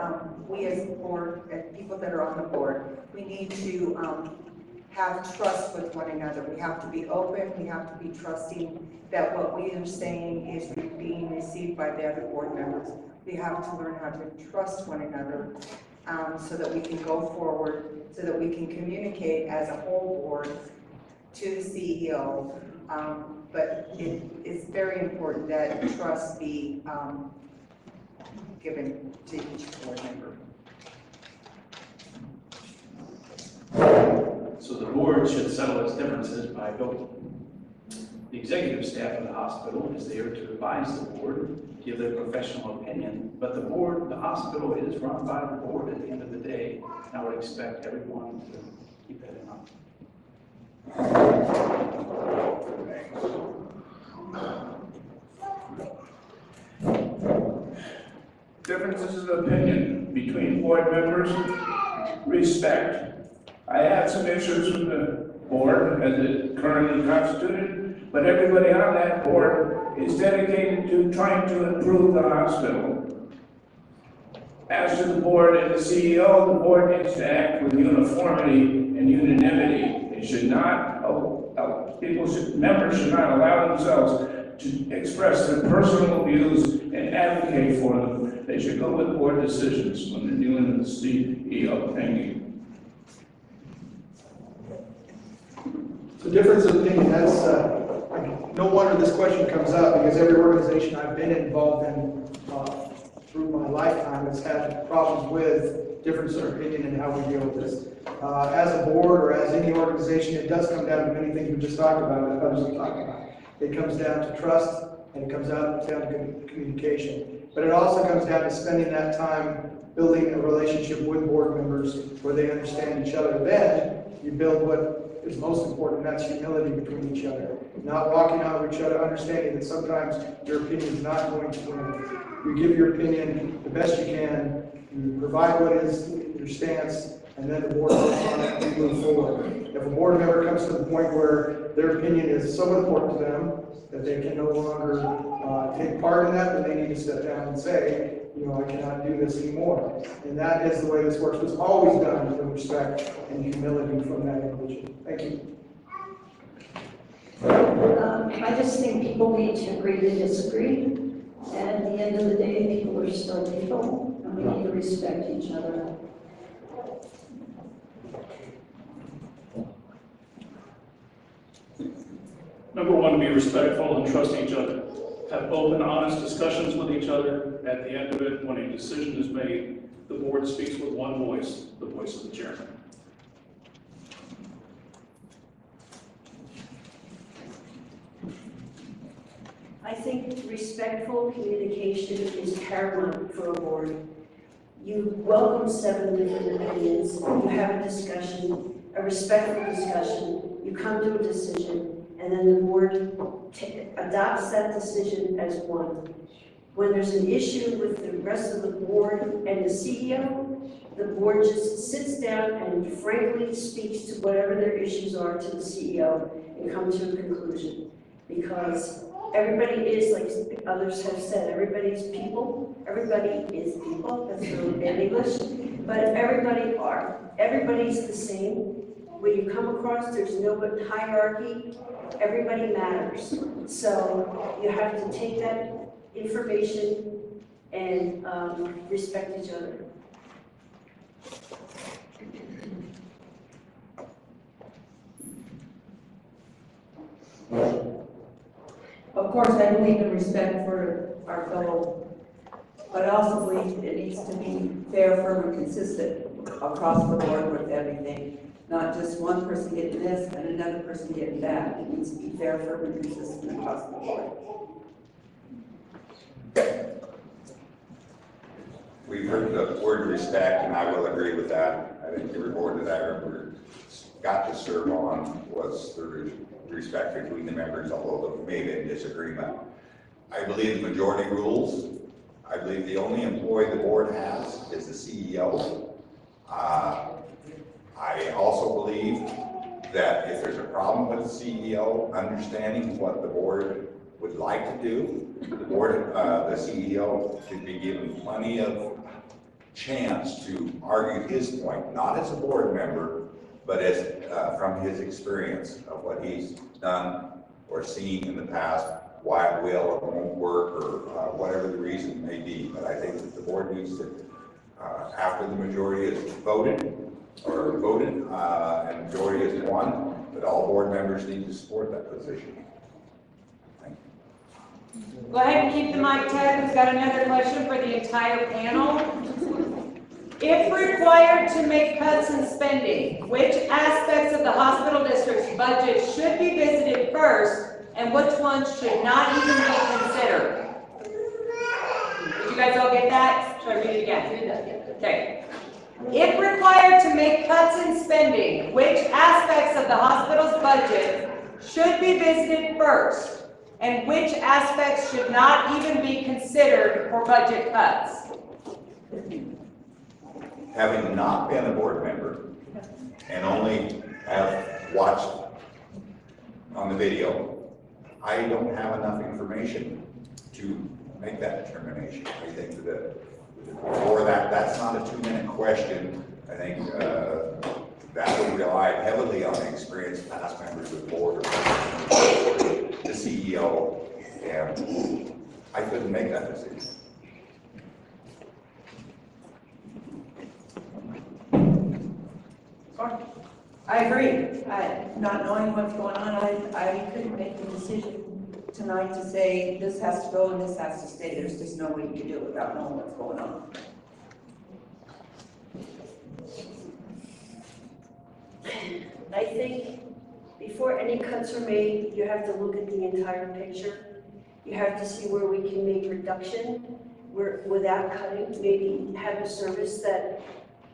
we as a board, as people that are on the board, we need to have trust with one another. We have to be open, we have to be trusting that what we are saying is being received by the other board members. We have to learn how to trust one another so that we can go forward, so that we can communicate as a whole board to the CEO. But it is very important that trust be given to each board member. So the board should settle its differences by voting. The executive staff of the hospital is there to advise the board, give their professional opinion, but the board, the hospital is run by the board at the end of the day. And I would expect everyone to keep that in mind. Differences of opinion between board members, respect. I have some issues with the board as it currently constituted, but everybody on that board is dedicated to trying to improve the hospital. As to the board and the CEO, the board needs to act with uniformity and unanimity. It should not, members should not allow themselves to express their personal views and advocate for them. They should go with board decisions when they're dealing with the CEO. Thank you. So difference of opinion, that's, no wonder this question comes up, because every organization I've been involved in through my lifetime has had problems with difference in opinion in how we deal with this. As a board or as any organization, it does come down to many things we just talked about that others have talked about. It comes down to trust and it comes down to communication. But it also comes down to spending that time building a relationship with board members where they understand each other. Then you build what is most important, and that's humility between each other. Not walking out with each other, understanding that sometimes your opinion is not going to win. You give your opinion the best you can, you provide what is your stance, and then the board goes on and we move forward. If a board member comes to the point where their opinion is so important to them that they can no longer take part in that, then they need to step down and say, you know, I cannot do this anymore. And that is the way this works. It's always done with respect and humility from that individual. Thank you. I just think people need to agree to disagree. And at the end of the day, people are still people, and we need to respect each other. Number one, be respectful and trust each other. Have open, honest discussions with each other. At the end of it, when a decision is made, the board speaks with one voice, the voice of the chairman. I think respectful communication is paramount for a board. You welcome 7 different opinions, you have a discussion, a respectful discussion, you come to a decision, and then the board adopts that decision as one. When there's an issue with the rest of the board and the CEO, the board just sits down and frankly speaks to whatever their issues are to the CEO and come to a conclusion. Because everybody is, like others have said, everybody's people. Everybody is people, that's really bad English. But everybody's the same. When you come across, there's no hierarchy. Everybody matters. So you have to take that information and respect each other. Of course, I believe in respect for our fellow, but I also believe it needs to be fair, firm, and consistent across the board with everything. Not just one person getting this and another person getting that. It needs to be fair, firm, and consistent across the board. We've heard the word respect, and I will agree with that. I think every board that I ever got to serve on was the respect between the members, although there may have been disagreement. I believe the majority rules. I believe the only employee the board has is the CEO. I also believe that if there's a problem with the CEO, understanding what the board would like to do, the CEO should be given plenty of chance to argue his point, not as a board member, but as from his experience of what he's done or seen in the past, why it will or won't work, or whatever the reason may be. But I think that the board needs to, after the majority is voted, and the majority is won, that all board members need to support that position. Thank you. Go ahead and keep the mic, Ted. We've got another question for the entire panel. If required to make cuts in spending, which aspects of the hospital district's budget should be visited first, and which ones should not even be considered? Did you guys all get that? Should I read it again? Okay. If required to make cuts in spending, which aspects of the hospital's budget should be visited first, and which aspects should not even be considered for budget cuts? Having not been a board member and only have watched on the video, I don't have enough information to make that determination. I think that for that's not a 2-minute question. I think that would rely heavily on the experienced past members of the board, or the CEO, and I couldn't make that decision. I agree. Not knowing what's going on, I couldn't make the decision tonight to say this has to go and this has to stay. There's just no way you can do it without knowing what's going on. I think before any cuts are made, you have to look at the entire picture. You have to see where we can make reduction, where, without cutting, maybe have a service that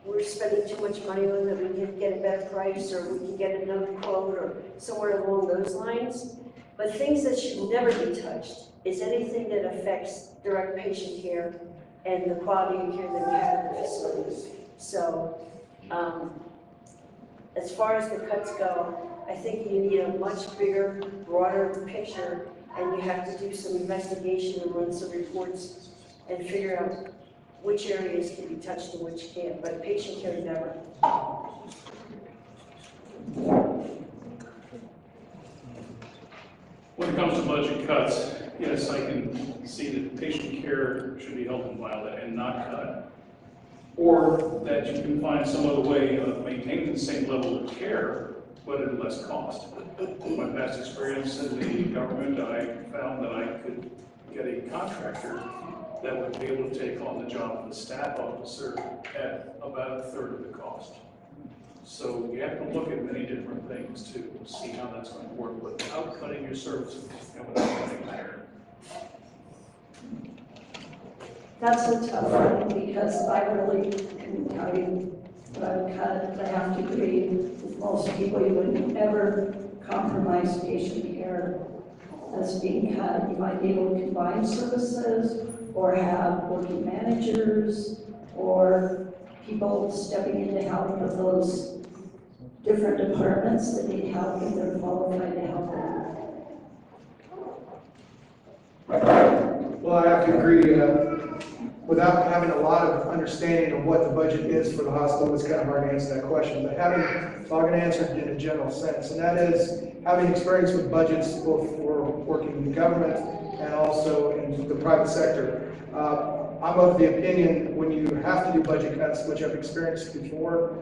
we're spending too much money on, that we can get a better price, or we can get another quote, or somewhere along those lines. But things that should never be touched is anything that affects direct patient care and the quality of care that we have in the facilities. So, as far as the cuts go, I think you need a much bigger, broader picture, and you have to do some investigation and run some reports and figure out which areas can be touched and which can't, but patient care never. When it comes to budget cuts, yes, I can see that patient care should be held inviolate and not cut. Or that you can find some other way of maintaining the same level of care, but at less cost. In my past experience in the government, I found that I could get a contractor that would be able to take on the job of the staff officer at about a third of the cost. So you have to look at many different things to see how that's going to work without cutting your services and without cutting there. That's a tough one, because I really can tell you what I would cut. I have to agree with most people, you wouldn't ever compromise patient care as being cut. You might be able to combine services, or have working managers, or people stepping in to help with those different departments that need help, and they're qualified to help them. Well, I have to agree, without having a lot of understanding of what the budget is for the hospital, it's kind of hard to answer that question. But so I'm going to answer it in a general sense, and that is having experience with budgets both for working in the government and also in the private sector. I'm of the opinion when you have to do budget cuts, which I've experienced before,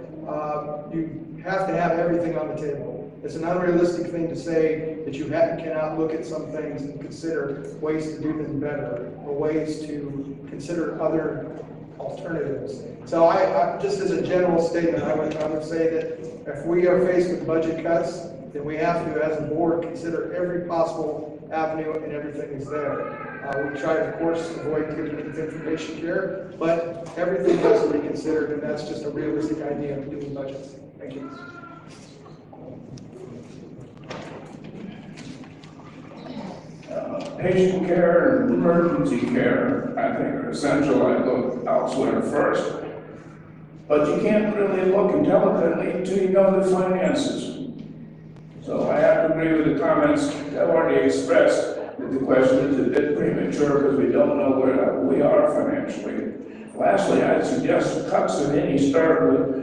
you have to have everything on the table. It's an unrealistic thing to say that you cannot look at some things and consider ways to do them better, or ways to consider other alternatives. So I just as a general statement, I would say that if we are faced with budget cuts, then we have to, as a board, consider every possible avenue, and everything is there. We try, of course, avoid taking anything from patient care, but everything has to be considered, and that's just a realistic idea of doing budgets. Thank you. Patient care and emergency care, I think, are essential. I look elsewhere first. But you can't really look intelligently until you know the finances. So I have to agree with the comments I've already expressed, that the question is a bit premature because we don't know where we are financially. Lastly, I'd suggest cuts at any start with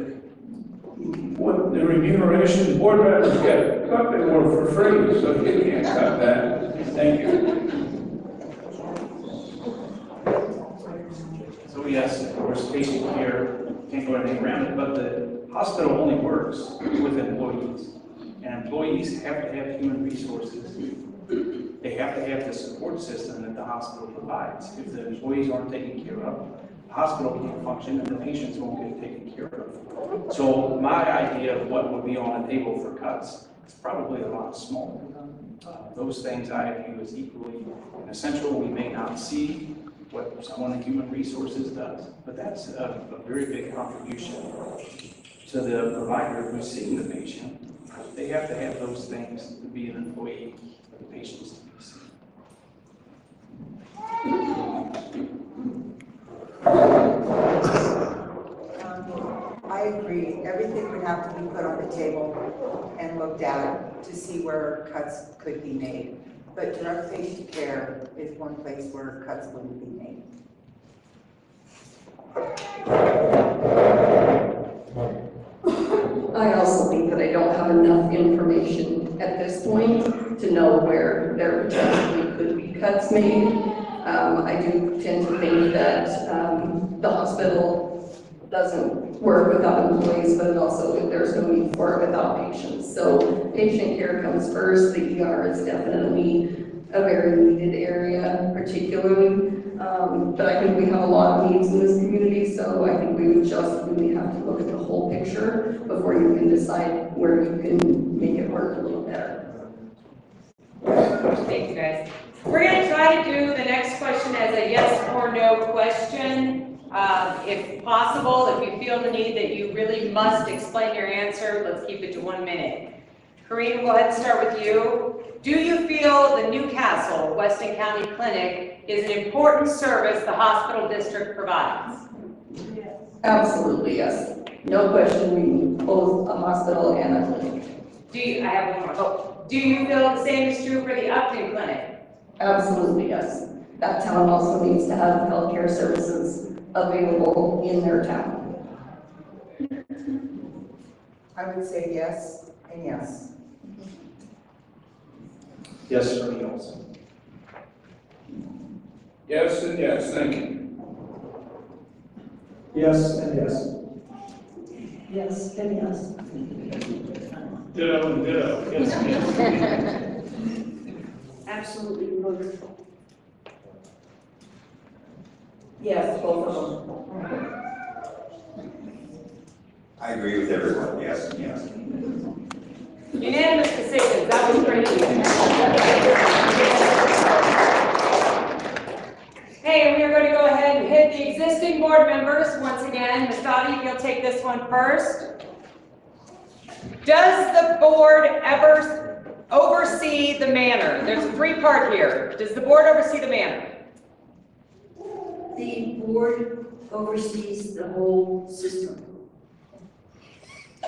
what the remuneration the board members get. Cut they were for free, so you can't cut that. Thank you. So yes, of course, patient care, can't go anything around it, but the hospital only works with employees. And employees have to have human resources. They have to have the support system that the hospital provides. If the employees aren't taken care of, the hospital can't function and the patients won't get taken care of. So my idea of what would be on the table for cuts is probably a lot smaller. Those things I view as equally essential. We may not see what someone in human resources does, but that's a very big contribution to the provider who's seeing the patient. They have to have those things to be an employee for the patients to be seen. I agree. Everything would have to be put on the table and looked at to see where cuts could be made. But direct patient care is one place where cuts wouldn't be made. I also think that I don't have enough information at this point to know where there potentially could be cuts made. I do tend to think that the hospital doesn't work without employees, but also there's no need for it without patients. So patient care comes first. The ER is definitely a very needed area, particularly. but I think we have a lot of needs in this community, so I think we would just really have to look at the whole picture before you can decide where you can make it work a little better. Thank you, guys. We're gonna try to do the next question as a yes or no question. If possible, if you feel the need that you really must explain your answer, let's keep it to 1 minute. Corinne, we'll go ahead and start with you. Do you feel the Newcastle Weston County Clinic is an important service the hospital district provides? Absolutely, yes. No question, we need both a hospital and a clinic. I have one more. Oh, do you feel the same is true for the Upton Clinic? Absolutely, yes. That town also needs to have healthcare services available in their town. I would say yes and yes. Yes, for me also. Yes and yes, thank you. Yes and yes. Yes, and yes. Ditto and ditto, yes and yes. Absolutely both. Yes, both of them. I agree with everyone, yes, yes. Unanimous decisions, that was great. Hey, we are going to go ahead and hit the existing board members once again. Ms. Dottie, if you'll take this one first. Does the board ever oversee the manor? There's a three-part here. Does the board oversee the manor? The board oversees the whole system.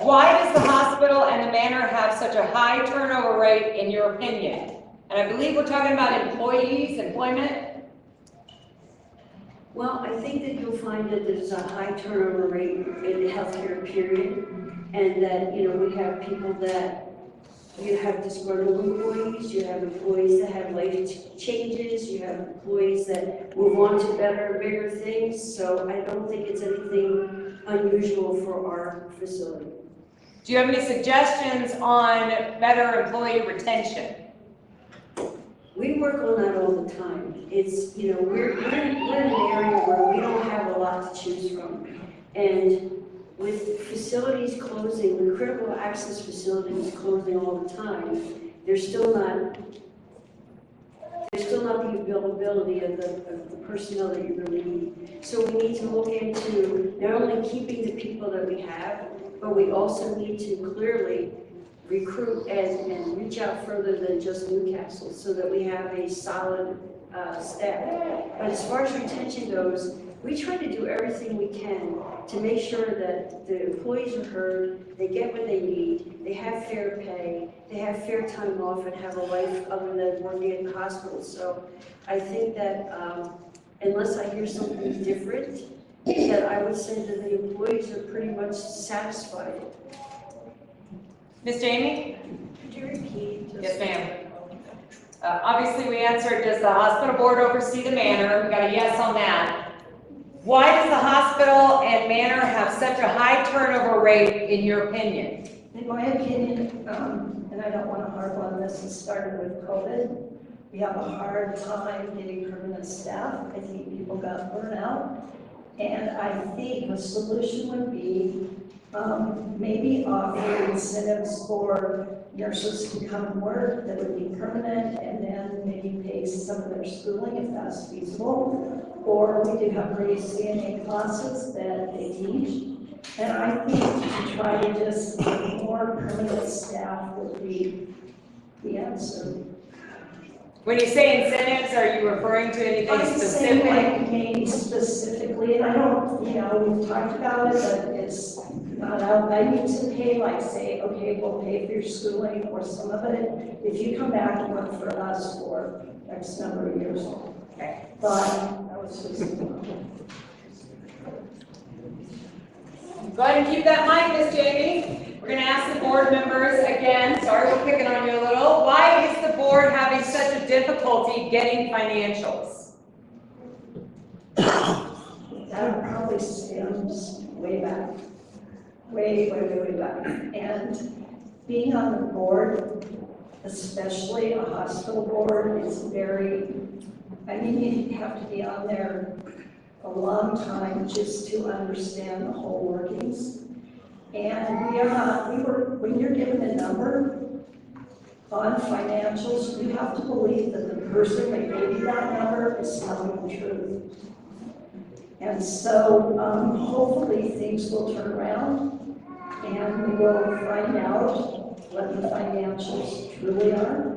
Why does the hospital and the manor have such a high turnover rate in your opinion? And I believe we're talking about employees, employment. Well, I think that you'll find that there's a high turnover rate in the healthcare period, and that, you know, we have people that, you have disgruntled employees, you have employees that have life changes, you have employees that move on to better, bigger things, so I don't think it's anything unusual for our facility. Do you have any suggestions on better employee retention? We work on that all the time. It's, you know, we're in an area where we don't have a lot to choose from. And with facilities closing, with critical access facilities closing all the time, there's still not the availability of the personnel that you really need. So we need to look into not only keeping the people that we have, but we also need to clearly recruit and reach out further than just Newcastle so that we have a solid staff. But as far as retention goes, we try to do everything we can to make sure that the employees are heard, they get what they need, they have fair pay, they have fair time off and have a life other than working in the hospital. So I think that unless I hear something different, that I would say that the employees are pretty much satisfied. Ms. Jamie? Could you repeat? Yes, ma'am. Obviously, we answered, does the hospital board oversee the manor? We got a yes on that. Why does the hospital and manor have such a high turnover rate, in your opinion? In my opinion, and I don't want to harp on this, it started with COVID. We have a hard time getting permanent staff. I think people got burnt out. And I think a solution would be maybe offering incentives for nurses to come and work that would be permanent, and then maybe pay some of their schooling if that's feasible. Or we do have great CNA classes that they teach. And I think to try to just get more permanent staff would be the answer. When you say incentives, are you referring to anything specific? Like maybe specifically, and I don't, you know, we've talked about it, but it's not out. I need to pay, like, say, okay, we'll pay for your schooling or some of it if you come back and work for us for X number of years. Okay. But that was just. Go ahead and keep that in mind, Ms. Jamie. We're going to ask the board members again. Sorry, we're picking on you a little. Why is the board having such a difficulty getting financials? That probably stems way back. Way back. And being on the board, especially a hospital board, is very I mean, you have to be on there a long time just to understand the whole workings. And when you're given a number on financials, you have to believe that the person that gave you that number is telling the truth. And so hopefully things will turn around and we will find out what the financials truly are.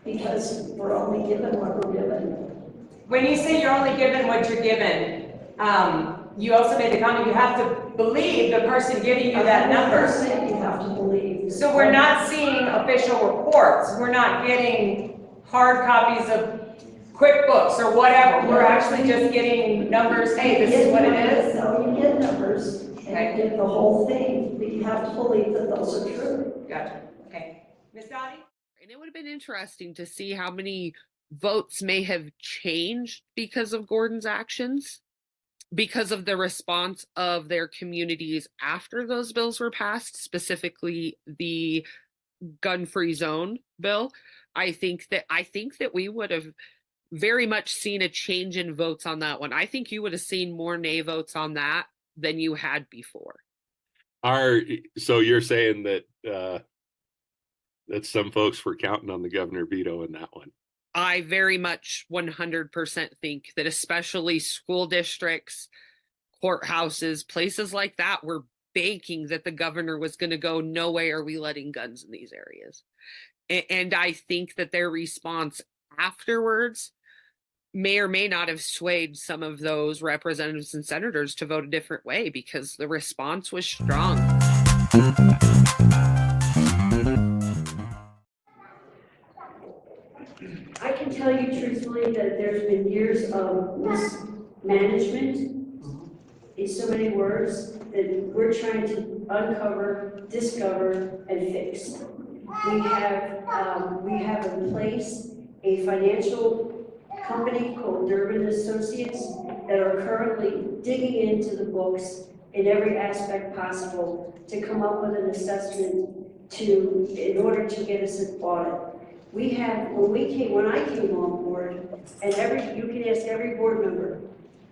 Because we're only given what we're given. When you say you're only given what you're given, you also made the comment you have to believe the person giving you that number. 100% you have to believe. So we're not seeing official reports. We're not getting hard copies of QuickBooks or whatever. We're actually just getting numbers. Hey, this is what it is. No, you get numbers and you get the whole thing, but you have to believe that those are true. Gotcha. Okay. Ms. Dottie? And it would have been interesting to see how many votes may have changed because of Gordon's actions, because of the response of their communities after those bills were passed, specifically the gun-free zone bill. I think that we would have very much seen a change in votes on that one. I think you would have seen more nay votes on that than you had before. So you're saying that that some folks were counting on the governor veto in that one? I very much 100% think that especially school districts, courthouses, places like that were banking that the governor was going to go, no way are we letting guns in these areas. And I think that their response afterwards may or may not have swayed some of those representatives and senators to vote a different way because the response was strong. I can tell you truthfully that there's been years of mismanagement in so many words that we're trying to uncover, discover, and fix. We have in place a financial company called Durbin Associates that are currently digging into the books in every aspect possible to come up with an assessment in order to get us an audit. When I came on board, and you can ask every board member,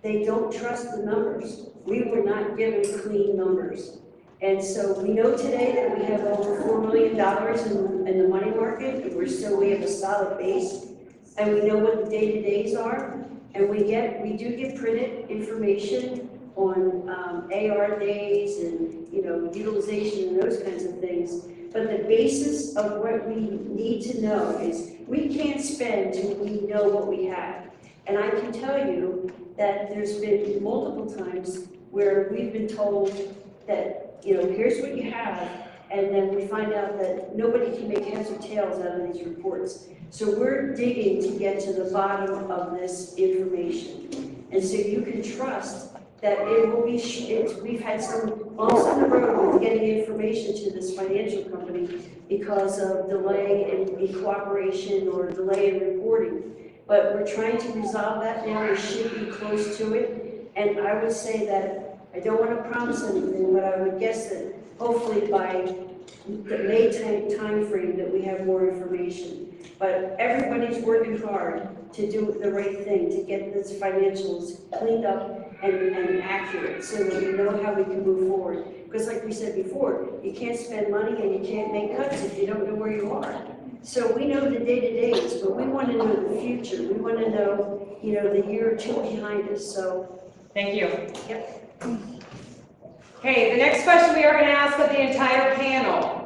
they don't trust the numbers. We were not given clean numbers. And so we know today that we have over $4 million in the money market, and we have a solid base, and we know what the day-to-days are, and we do get printed information on AR days and utilization and those kinds of things. But the basis of what we need to know is we can't spend till we know what we have. And I can tell you that there's been multiple times where we've been told that, here's what you have, and then we find out that nobody can make heads or tails out of these reports. So we're digging to get to the bottom of this information. And so you can trust that it will be, we've had some bumps in the road with getting information to this financial company because of delay in cooperation or delay in reporting. But we're trying to resolve that now. We should be close to it. And I would say that, I don't want to promise anything, but I would guess that hopefully by the May time frame that we have more information. But everybody's working hard to do the right thing, to get this financials cleaned up and accurate so that we know how we can move forward. Because like we said before, you can't spend money and you can't make cuts if you don't know where you are. So we know the day-to-days, but we want to know the future. We want to know, the year or two behind us, so. Thank you. Yep. Okay, the next question we are going to ask of the entire panel.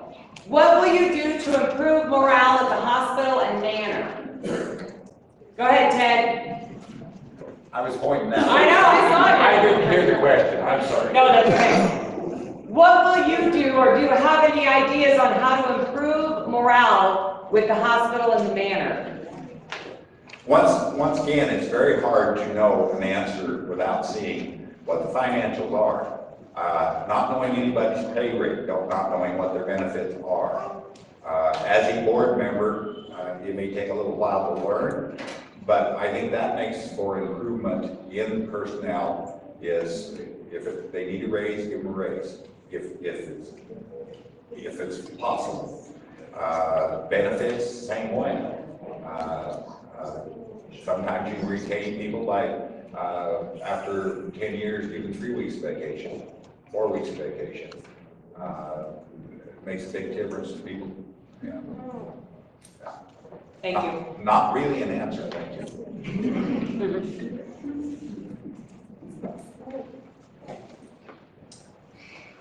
What will you do to improve morale at the hospital and manor? Go ahead, Ted. I was pointing that. I know, I saw it. I didn't hear the question, I'm sorry. No, that's okay. What will you do, or do you have any ideas on how to improve morale with the hospital and the manor? Once again, it's very hard to know an answer without seeing what the financials are. Not knowing anybody's pay rate, not knowing what their benefits are. As a board member, it may take a little while to learn, but I think that makes for improvement in personnel is if they need a raise, give them a raise. If it's possible. Benefits, same way. Sometimes you retain people like, after 10 years, give them 3 weeks vacation, 4 weeks vacation. It makes a big difference to people, you know. Thank you. Not really an answer, thank you.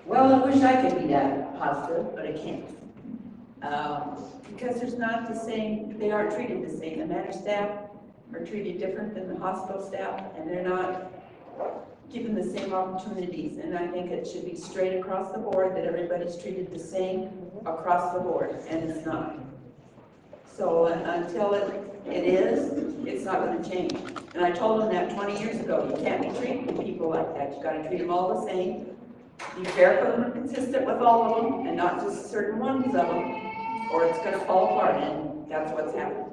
Well, I wish I could be that positive, but I can't. Because there's not the same, they aren't treated the same. The managed staff are treated different than the hospital staff, and they're not given the same opportunities. And I think it should be straight across the board, that everybody's treated the same across the board, and it's not. So until it is, it's not going to change. And I told them that 20 years ago, you can't be treating people like that. You got to treat them all the same. Be fair for them and consistent with all of them, and not just certain ones of them, or it's going to fall apart, and that's what's happened.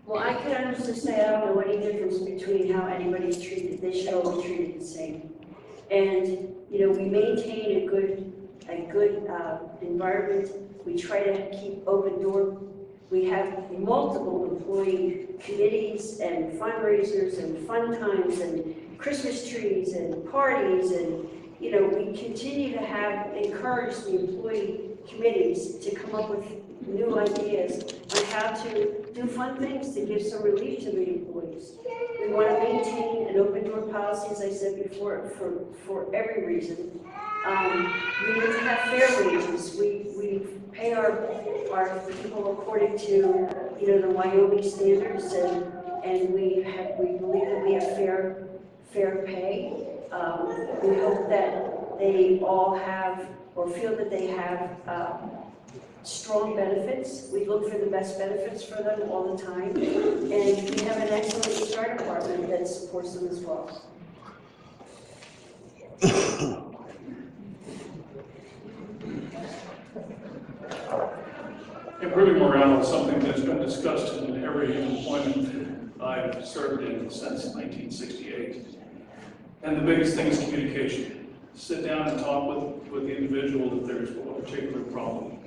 Well, I can honestly say I don't know any difference between how anybody's treated. They should all be treated the same. And, you know, we maintain a good environment. We try to keep open door. We have multiple employee committees and fundraisers and fun times and Christmas trees and parties, and, you know, we continue to encourage the employee committees to come up with new ideas on how to do fun things to give some relief to the employees. We want to maintain an open door policy, as I said before, for every reason. We need to have fair wages. We pay our people according to, you know, the Wyoming standards, and we believe that we have fair pay. We hope that they all have, or feel that they have, strong benefits. We look for the best benefits for them all the time, and we have an excellent HR department that supports them as well. Improving morale is something that's been discussed in every employment I've served in since 1968. And the biggest thing is communication. Sit down and talk with the individual if there's a particular problem.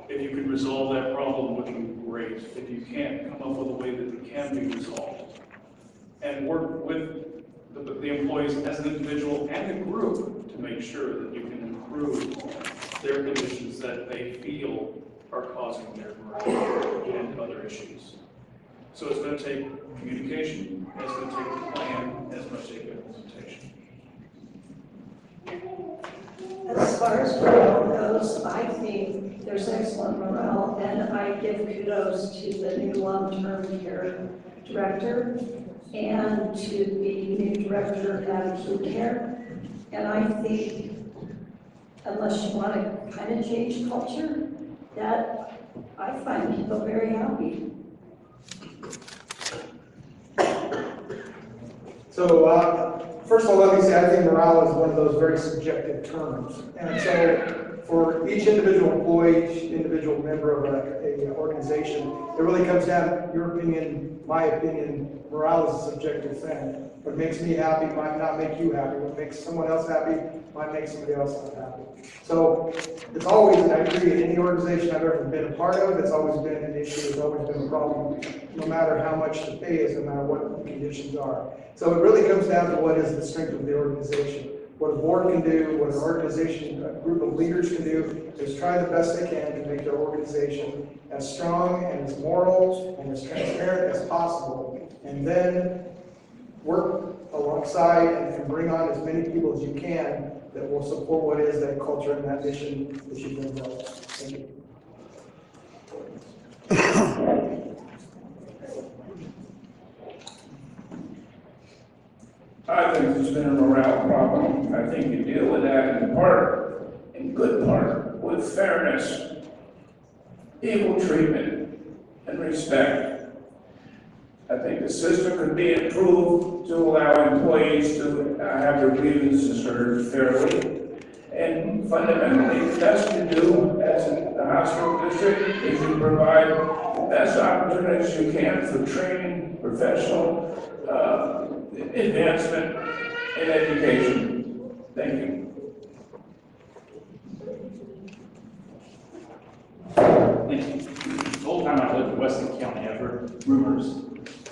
If you can resolve that problem, would be great. If you can't, come up with a way that it can be resolved. And work with the employees as an individual and the group to make sure that you can improve their conditions that they feel are causing their growth and other issues. So it's going to take communication, it's going to take a plan, it's going to take implementation. As far as morale goes, I think there's excellent morale, and I give kudos to the new long-term care director and to the new director of acute care. And I think, unless you want to kind of change culture, that I find people very happy. So, first of all, let me say, I think morale is one of those very subjective terms. And so, for each individual employee, each individual member of an organization, it really comes down to your opinion, my opinion. Morale is a subjective thing. What makes me happy might not make you happy. What makes someone else happy might make somebody else not happy. So it's always, and I agree, in any organization I've ever been a part of, it's always been an issue, it's always been a problem, no matter how much the pay is, no matter what the conditions are. So it really comes down to what is the strength of the organization. What a board can do, what an organization, a group of leaders can do, is try the best they can to make their organization as strong and as moral and as transparent as possible. And then work alongside and bring on as many people as you can that will support what is that culture and that mission that you've been building. Thank you. I think there's been a morale problem. I think you deal with that in good part, with fairness, equal treatment, and respect. I think the system could be improved to allow employees to have their grievances heard fairly. And fundamentally, the best to do as a hospital district is to provide the best opportunities you can for training, professional advancement, and education. Thank you. The whole time I lived in Weston County, I've heard rumors,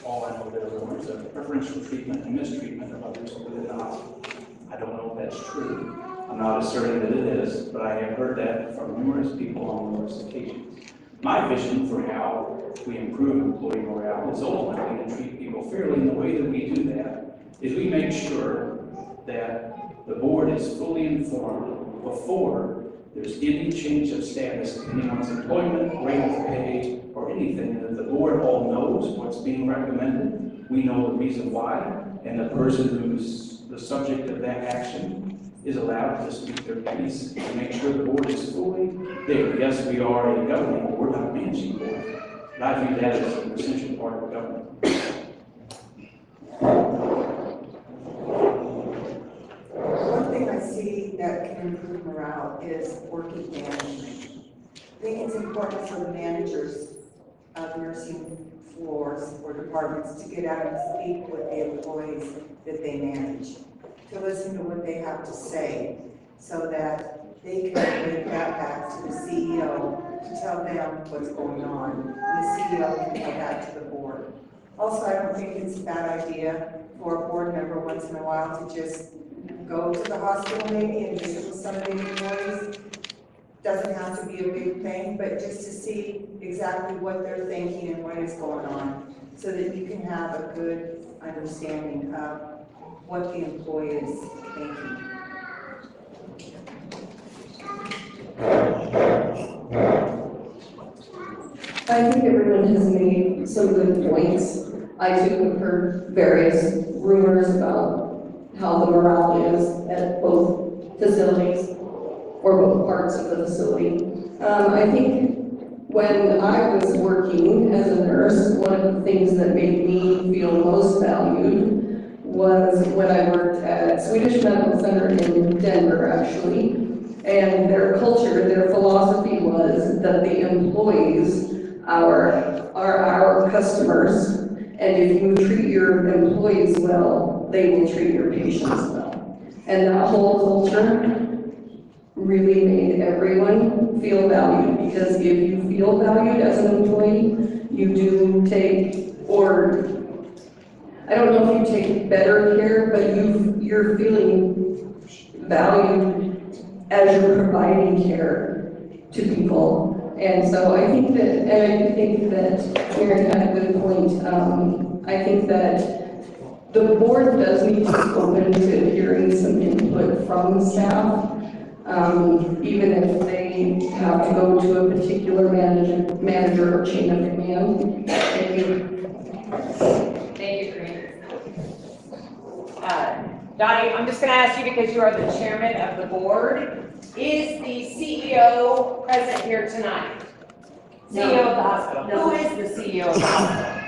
all I know there are rumors of preferential treatment and mistreatment of others within the hospital. I don't know if that's true. I'm not asserting that it is, but I have heard that from numerous people on numerous occasions. My vision for how we improve employee morale is ultimately to treat people fairly, and the way that we do that is we make sure that the board is fully informed before there's any change of status in anyone's employment, rate of pay, or anything, that the board all knows what's being recommended. We know the reason why, and the person who's the subject of that action is allowed to speak their piece and make sure the board is fully there. Yes, we are a governing board, not a managing board, but I view that as an essential part of government. One thing I see that can improve morale is working management. I think it's important for the managers of nursing floors or departments to get out and speak with the employees that they manage, to listen to what they have to say, so that they can bring that back to the CEO to tell them what's going on, and the CEO can tell that to the board. Also, I don't think it's a bad idea for a board member once in a while to just go to the hospital maybe and visit with some of the employees. Doesn't have to be a big thing, but just to see exactly what they're thinking and what is going on, so that you can have a good understanding of what the employee is thinking. I think everyone has made some good points. I too have heard various rumors about how the morale is at both facilities, or both parts of the facility. I think when I was working as a nurse, one of the things that made me feel most valued was when I worked at Swedish Medical Center in Denver, actually. And their culture, their philosophy was that the employees are our customers. And if you treat your employees well, they will treat your patients well. And that whole culture really made everyone feel valued, because if you feel valued as an employee, you do take, or I don't know if you take better care, but you're feeling valued as you're providing care to people. And so I think that, and I think that Mary had a good point. I think that the board does need to be open to hearing some input from the staff. Even if they have to go to a particular manager or chain of command. Thank you. Thank you, Corinne. Donnie, I'm just going to ask you, because you are the chairman of the board, is the CEO present here tonight? CEO of the hospital. No. Who is the CEO of the hospital?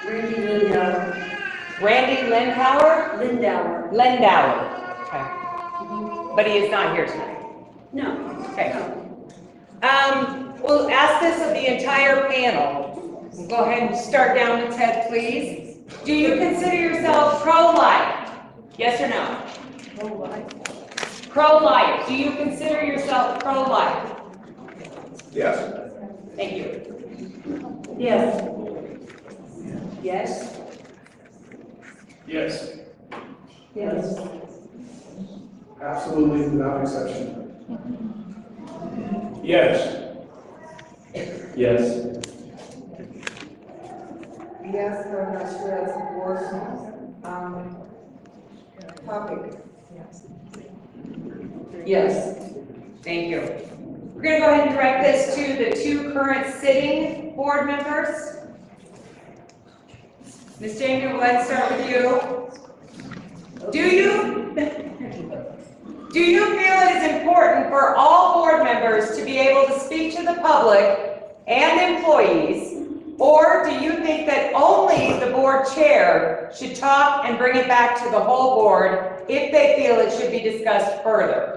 Randy Lindauer. Randy Lindauer? Lindauer. Lindauer. Okay. But he is not here tonight. No. Okay. We'll ask this of the entire panel. We'll go ahead and start down with Ted, please. Do you consider yourself pro-life? Yes or no? Pro-life. Pro-life. Do you consider yourself pro-life? Yes. Thank you. Yes. Yes. Yes. Yes. Absolutely, without exception. Yes. Yes. Yes, but I'm not sure that's a board, topic. Yes. Thank you. We're going to go ahead and direct this to the two current sitting board members. Ms. Jamie, let's start with you. Do you feel it is important for all board members to be able to speak to the public and employees, or do you think that only the board chair should talk and bring it back to the whole board if they feel it should be discussed further?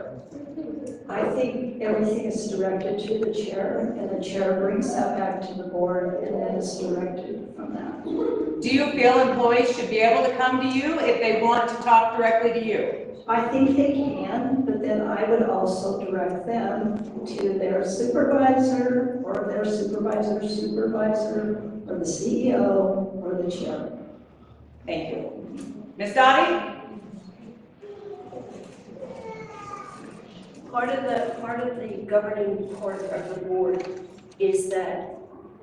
I think everything is directed to the chair, and the chair brings that back to the board, and then it's directed from that. Do you feel employees should be able to come to you if they want to talk directly to you? I think they can, but then then I would also direct them to their supervisor or their supervisor's supervisor or the CEO or the chair. Thank you. Ms. Dottie? Part of the governing part of the board is that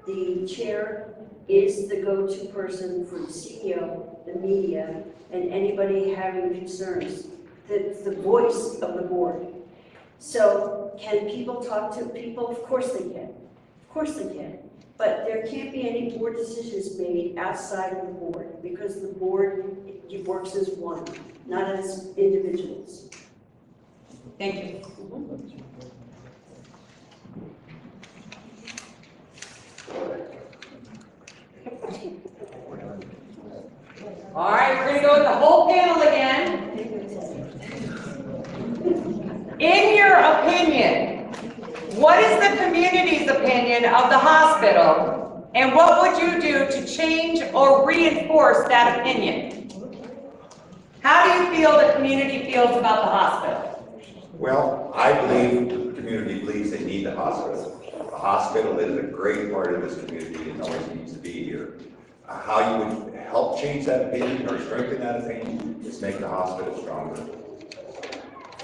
the chair is the go-to person for the CEO, the media, and anybody having concerns. The voice of the board. So can people talk to people? Of course they can. Of course they can. But there can't be any board decisions made outside of the board because the board works as one, not as individuals. Thank you. All right, we're going to go with the whole panel again. In your opinion, what is the community's opinion of the hospital, and what would you do to change or reinforce that opinion? How do you feel the community feels about the hospital? Well, I believe the community believes they need the hospital. The hospital is a great part of this community and always needs to be here. How you would help change that opinion or strengthen that opinion is make the hospital stronger.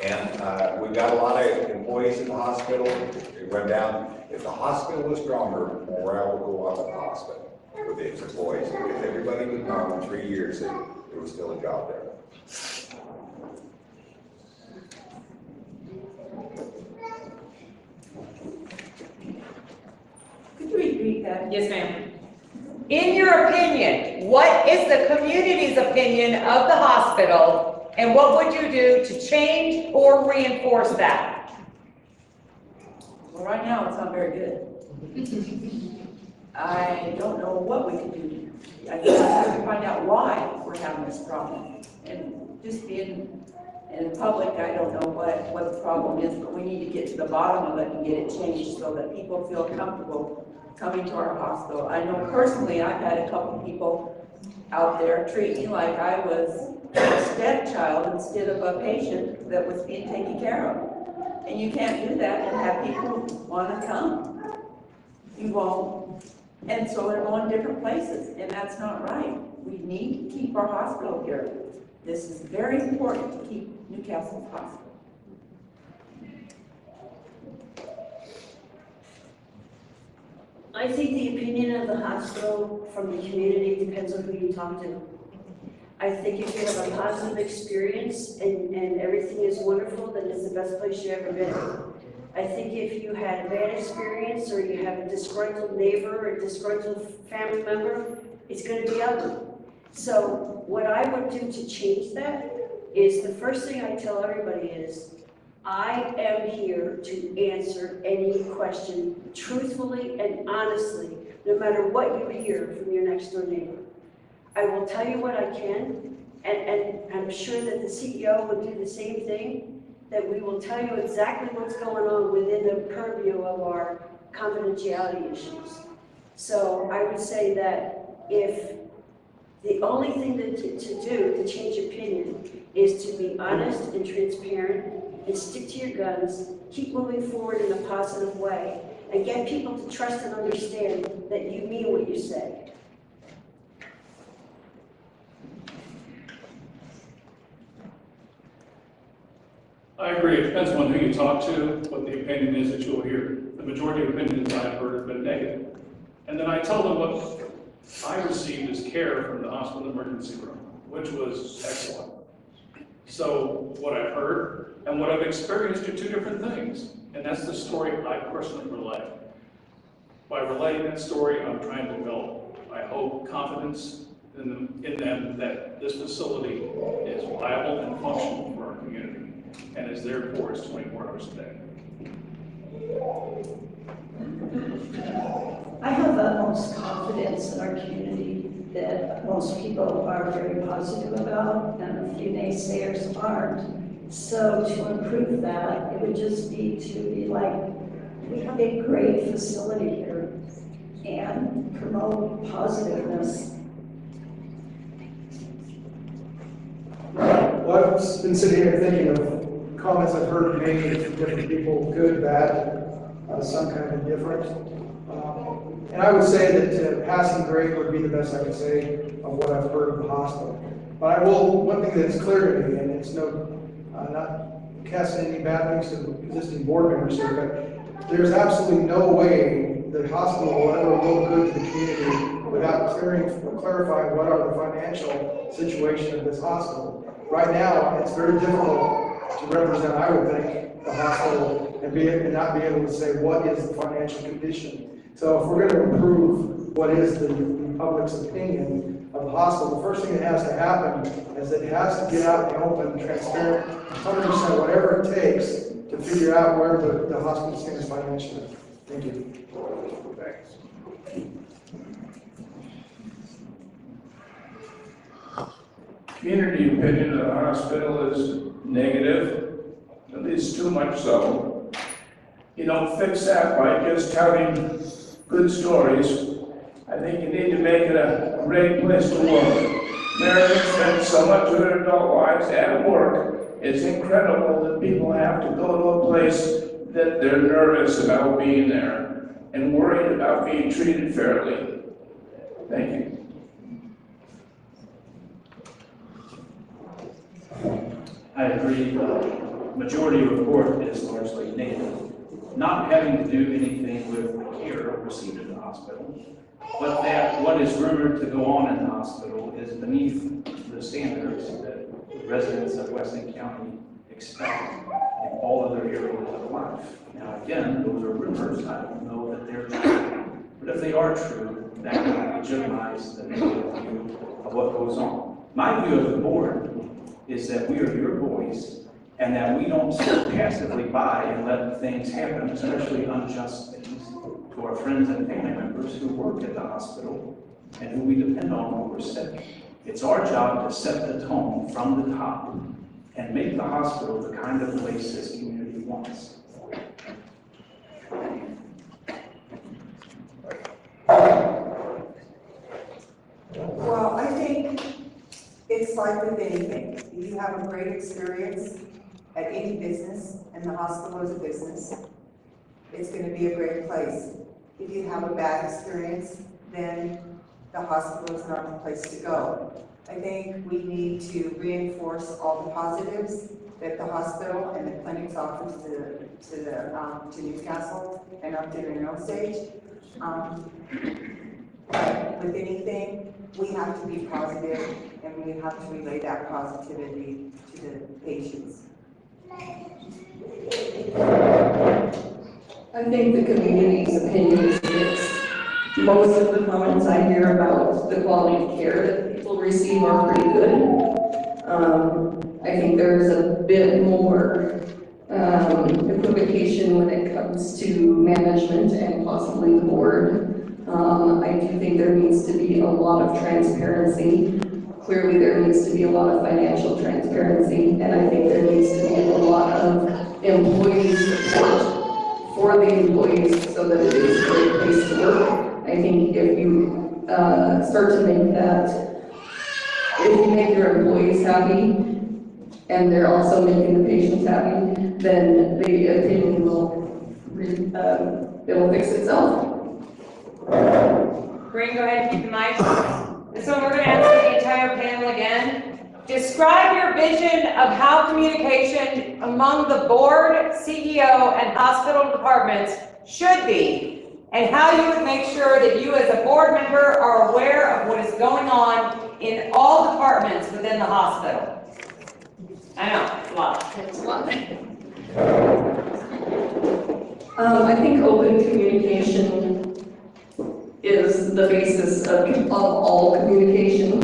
And we've got a lot of employees in the hospital. It went down. If the hospital was stronger, morale would go up at the hospital with its employees because everybody would know in 3 years that there was still a job there. Could you repeat that? Yes, ma'am. In your opinion, what is the community's opinion of the hospital, and what would you do to change or reinforce that? Well, right now, it's not very good. I don't know what we can do. I just have to find out why we're having this problem. And just being in public, I don't know what the problem is, but we need to get to the bottom of it and get it changed so that people feel comfortable coming to our hospital. I know personally, I've had a couple people out there treat me like I was a stepchild instead of a patient that was being taken care of. And you can't do that and have people want to come. You won't. And so they're going different places, and that's not right. We need to keep our hospital here. This is very important to keep Newcastle's hospital. I think the opinion of the hospital from the community depends on who you talk to. I think if you have a positive experience and everything is wonderful, then it's the best place you've ever been. I think if you had a bad experience or you have a disgruntled neighbor or a disgruntled family member, it's going to be ugly. So what I would do to change that is the first thing I tell everybody is, I am here to answer any question truthfully and honestly, no matter what you hear from your next door neighbor. I will tell you what I can, and I'm sure that the CEO will do the same thing, that we will tell you exactly what's going on within the purview of our confidentiality issues. So I would say that if the only thing to do to change opinion is to be honest and transparent and stick to your guns, keep moving forward in a positive way, and get people to trust and understand that you mean what you say. I agree. It depends on who you talk to, what the opinion is that you'll hear. The majority of opinions I've heard have been negative. And then I tell them what I received as care from the hospital emergency room, which was excellent. So what I've heard and what I've experienced are two different things. And that's the story I personally relay. By relaying that story, I'm trying to develop, I hope, confidence in them that this facility is viable and functional for our community and is there for us 24 hours a day. I have utmost confidence in our community that most people are very positive about, and a few naysayers aren't. So to improve that, it would just be to be like, we have a great facility here, and promote positiveness. Well, I've been sitting here thinking of comments I've heard made from different people, good, bad, some kind of indifferent. And I would say that passing grade would be the best I could say of what I've heard of the hospital. But I will, one thing that's clear to me, and it's not casting any bad things to existing board members here, but there's absolutely no way the hospital will ever look good to the community without clarifying what are the financial situation of this hospital. Right now, it's very difficult to represent, I would think, the hospital and not be able to say what is the financial condition. So if we're going to improve what is the public's opinion of the hospital, the first thing that has to happen is it has to get out in the open, transparent, 100%, whatever it takes to figure out where the hospital stands financially. Thank you. Thanks. Community opinion of the hospital is negative, at least too much so. You don't fix that by just telling good stories. I think you need to make it a great place to work. Americans spend so much of their adult lives at work. It's incredible that people have to go to a place that they're nervous about being there and worried about being treated fairly. Thank you. I agree, majority report is largely negative. Not having to do anything with the care received in the hospital, but that what is rumored to go on in the hospital is beneath the standards that residents of Weston County expect in all other areas of life. Now again, those are rumors, I don't know that they're true, but if they are true, that will legitimize the negative view of what goes on. My view of the board is that we are your voice and that we don't sit passively by and let things happen, especially unjust things, to our friends and family members who work at the hospital and who we depend on when we're sick. It's our job to set the tone from the top and make the hospital the kind of place this community wants. Well, I think it's like with anything. If you have a great experience at any business, and the hospital is a business, it's going to be a great place. If you have a bad experience, then the hospital is not the place to go. I think we need to reinforce all the positives that the hospital and the clinics offer to Newcastle and up there in Osage. But with anything, we have to be positive and we have to relay that positivity to the patients. I think the community's opinion is mixed. Most of the comments I hear about the quality of care that people receive are pretty good. I think there's a bit more equivocation when it comes to management and possibly the board. I do think there needs to be a lot of transparency. Clearly, there needs to be a lot of financial transparency, and I think there needs to be a lot of employee support for the employees so that it is a great place to work. I think if you start to make that, if you make your employees happy, and they're also making the patients happy, then the opinion it'll fix itself. Green, go ahead and keep the mic. So we're going to ask the entire panel again. Describe your vision of how communication among the board, CEO, and hospital departments should be, and how you would make sure that you as a board member are aware of what is going on in all departments within the hospital. I know, it's a lot. It's a lot. I think open communication is the basis of all communication.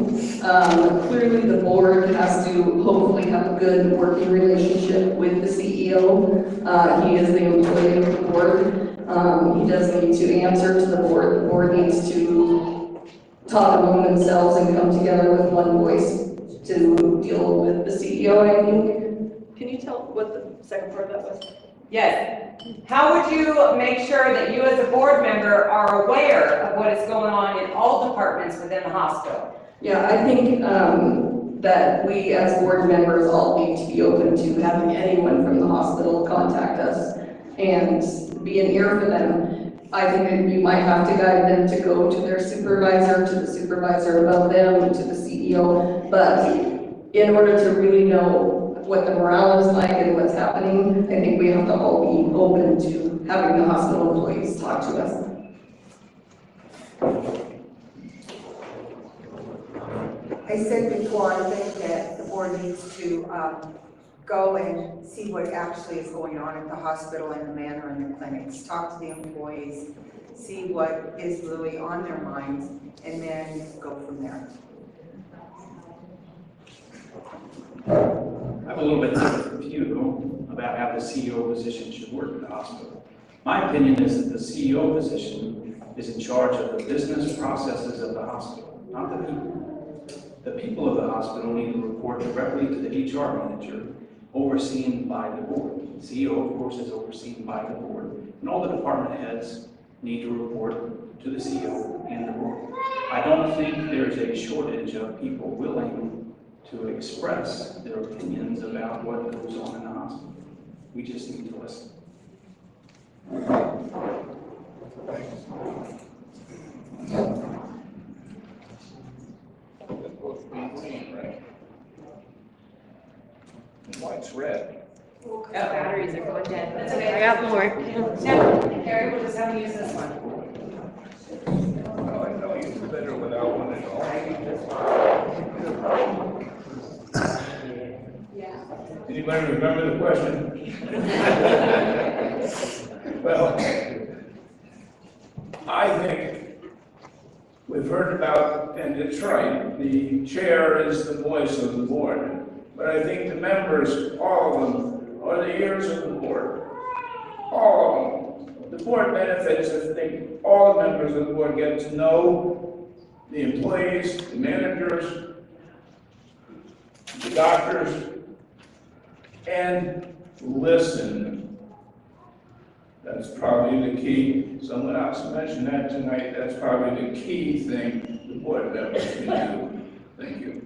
Clearly, the board has to hopefully have a good working relationship with the CEO. He is the employee of the board. He does need to answer to the board. The board needs to talk among themselves and come together with one voice to deal with the CEO, I think. Can you tell what the second part of that was? Yes. How would you make sure that you as a board member are aware of what is going on in all departments within the hospital? Yeah, I think that we as board members all need to be open to having anyone from the hospital contact us and be an ear for them. I think that you might have to guide them to go to their supervisor, to the supervisor above them, to the CEO, but in order to really know what the morale is like and what's happening, I think we have to all be open to having the hospital employees talk to us. I said before, I think that the board needs to go and see what actually is going on at the hospital and the manor and the clinics. Talk to the employees, see what is really on their minds, and then go from there. I have a little bit different view about how the CEO position should work in the hospital. My opinion is that the CEO position is in charge of the business processes of the hospital, not the people. The people of the hospital need to report directly to the HR manager, overseen by the board. The CEO, of course, is overseen by the board, and all the department heads need to report to the CEO and the board. I don't think there's a shortage of people willing to express their opinions about what goes on in the hospital. We just need to listen. White's red. Batteries are going dead. That's okay. I got more. No, Gary, we'll just have to use this one. Well, I know you better without one at all. Anybody remember the question? Well, I think we've heard about, and it's right, the chair is the voice of the board. But I think the members, all of them, are the ears of the board. All of them. The board benefits if all the members of the board get to know the employees, the managers, the doctors, and listen. That's probably the key. Someone else mentioned that tonight. That's probably the key thing the board members can do. Thank you.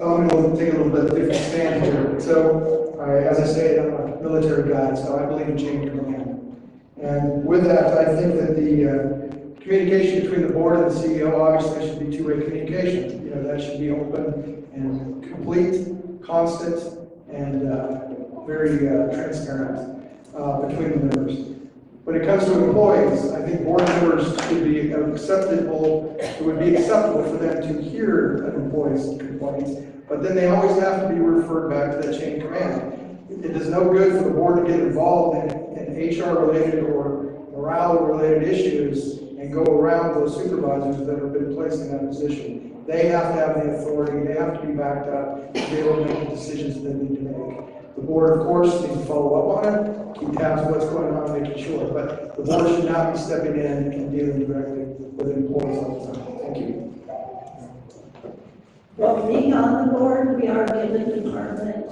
I'm going to take a little bit different stand here. So, as I stated, I'm a military guy, so I believe in chain of command. And with that, I think that the communication between the board and the CEO obviously should be two-way communication. You know, that should be open and complete, constant, and very transparent between the members. When it comes to employees, I think board members should be acceptable. It would be acceptable for them to hear an employee's complaints, but then they always have to be referred back to that chain of command. It is no good for the board to get involved in HR-related or morale-related issues and go around those supervisors that have been placed in that position. They have to have the authority. They have to be backed up to be able to make the decisions that they need to make. The board, of course, needs to follow up on it, keep tabs on what's going on, making sure, but the board should not be stepping in and dealing directly with employees all the time. Thank you. Well, being on the board, we are given department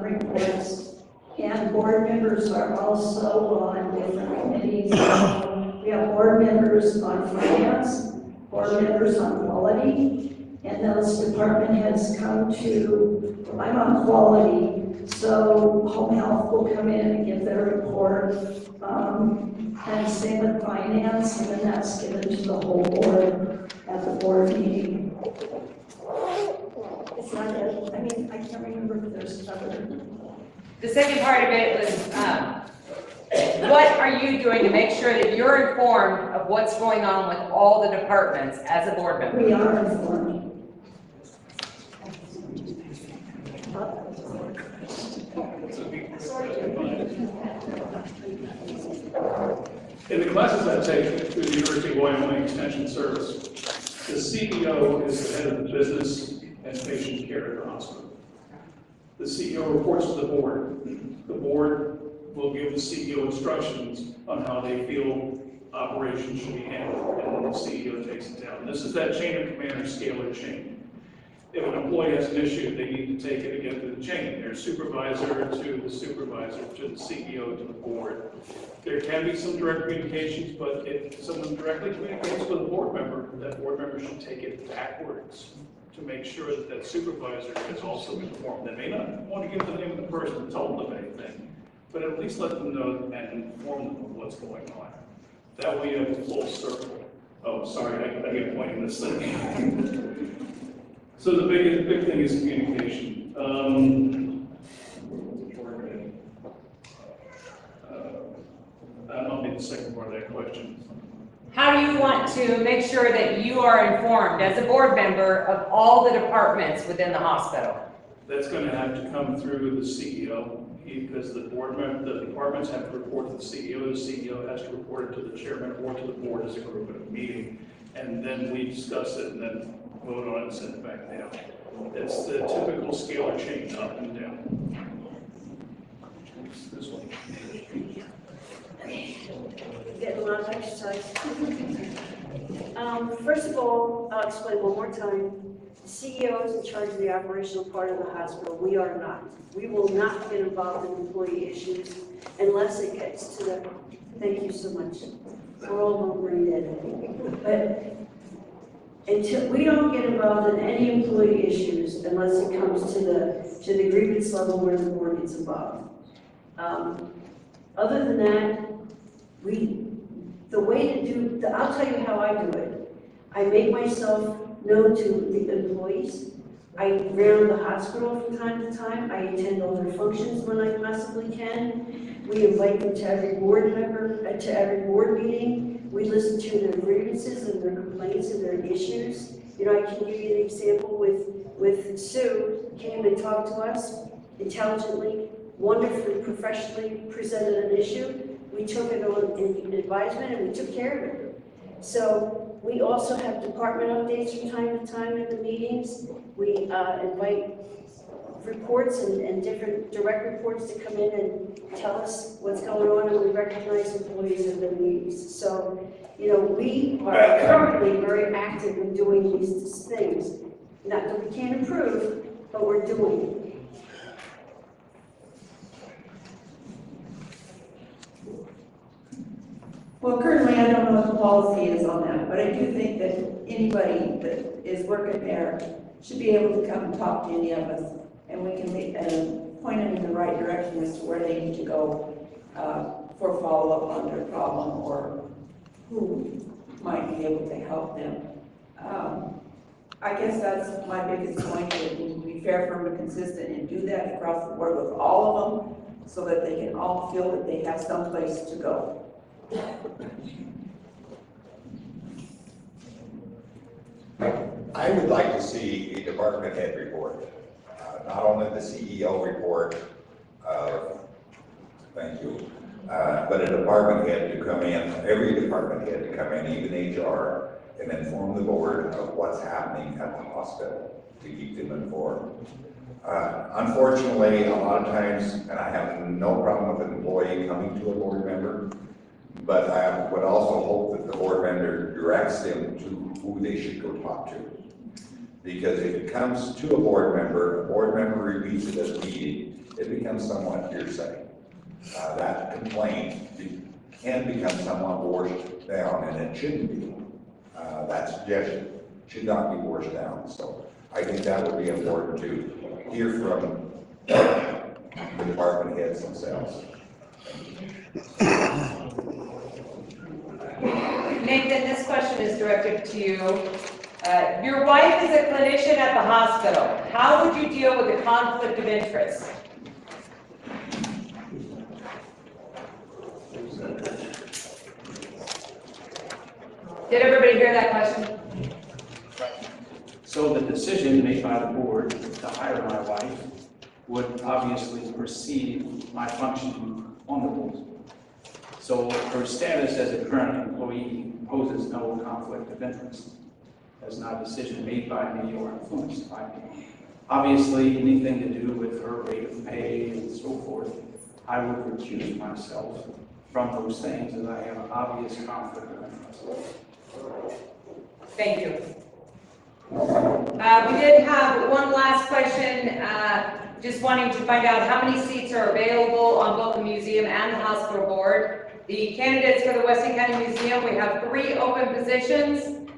reports, and board members are also on different committees. We have board members on finance, board members on quality, and those department heads come to, I'm on quality, so home health will come in and give their report, and same with finance, and then that's given to the whole board at the board meeting. It's not that, I mean, I can't remember if there's other. The second part of it was, what are you doing to make sure that you're informed of what's going on with all the departments as a board member? We are informed. In the classes I take through the University of Wyoming Extension Service, the CEO is the head of the business and patient care at the hospital. The CEO reports to the board. The board will give the CEO instructions on how they feel operations should be handled, and then the CEO takes it down. This is that chain of command or scalar chain. if an employee has an issue, they need to take it again to the chain, their supervisor to the supervisor, to the CEO, to the board. There can be some direct communications, but if someone directly communicates with a board member, that board member should take it backwards to make sure that that supervisor is also informed. They may not want to give the name of the person who told them anything, but at least let them know and inform them of what's going on. That way you have a full circle. Oh, sorry, I get pointing this thing. So the big thing is communication. I'll be the second part of that question. How do you want to make sure that you are informed as a board member of all the departments within the hospital? That's going to have to come through the CEO, because the departments have to report to the CEO has to report it to the chairman or to the board as a group at a meeting, and then we discuss it and then vote on it and send it back down. It's the typical scalar chain, up and down. This one. Getting a lot of exercise. First of all, I'll explain one more time. The CEO is in charge of the operational part of the hospital. We are not. We will not get involved in employee issues unless it gets to the, thank you so much. We're all brain dead. But until we don't get involved in any employee issues unless it comes to the grievance level where the board gets involved. Other than that, I'll tell you how I do it. I make myself known to the employees. I round the hospital from time to time. I attend all their functions when I possibly can. We invite them to every board member, to every board meeting. We listen to their grievances and their complaints and their issues. You know, I can give you an example with Sue, came and talked to us intelligently, wonderfully, professionally presented an issue. We took it on in advisement and we took care of it. So we also have department updates from time to time in the meetings. We invite reports and different direct reports to come in and tell us what's going on, and we recognize employees in the meetings. So, you know, we are currently very active in doing these things. Not that we can't improve, but we're doing it. Well, currently, I don't know what the policy is on that, but I do think that anybody that is working there should be able to come and talk to any of us, and we can point them in the right direction as to where they need to go for follow-up on their problem or who might be able to help them. I guess that's my biggest point, that we need to be fair, firm, and consistent and do that across the board with all of them so that they can all feel that they have some place to go. I would like to see a department head report, not only the CEO report, thank you, but a department head to come in, every department head to come in, even HR, and inform the board of what's happening at the hospital to keep them informed. Unfortunately, a lot of times, and I have no problem with an employee coming to a board member, but I would also hope that the board member directs them to who they should go talk to. Because if it comes to a board member repeats it at a meeting, it becomes somewhat hearsay. That complaint can become somewhat washed down, and it shouldn't be. That suggestion should not be washed down. So I think that would be important to hear from the department heads themselves. Nathan, this question is directed to you. Your wife is a clinician at the hospital. How would you deal with a conflict of interest? Did everybody hear that question? So the decision made by the board to hire my wife would obviously precede my function on the board. So her status as a current employee poses no conflict of interest. That's not a decision made by me or influenced by me. Obviously, anything to do with her rate of pay and so forth, I would recuse myself from those things, as I have an obvious conflict of interest. Thank you. We did have one last question, just wanting to find out how many seats are available on both the museum and the hospital board. The candidates for the Weston County Museum, we have 3 open positions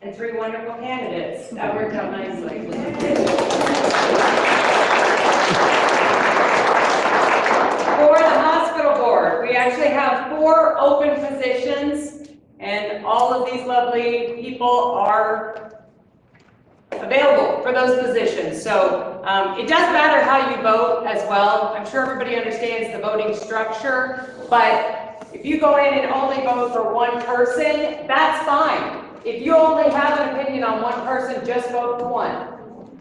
and 3 wonderful candidates. That worked out nicely. For the hospital board, we actually have 4 open positions, and all of these lovely people are available for those positions. So it does matter how you vote as well. I'm sure everybody understands the voting structure, but if you go in and only vote for one person, that's fine. If you only have an opinion on one person, just vote for one,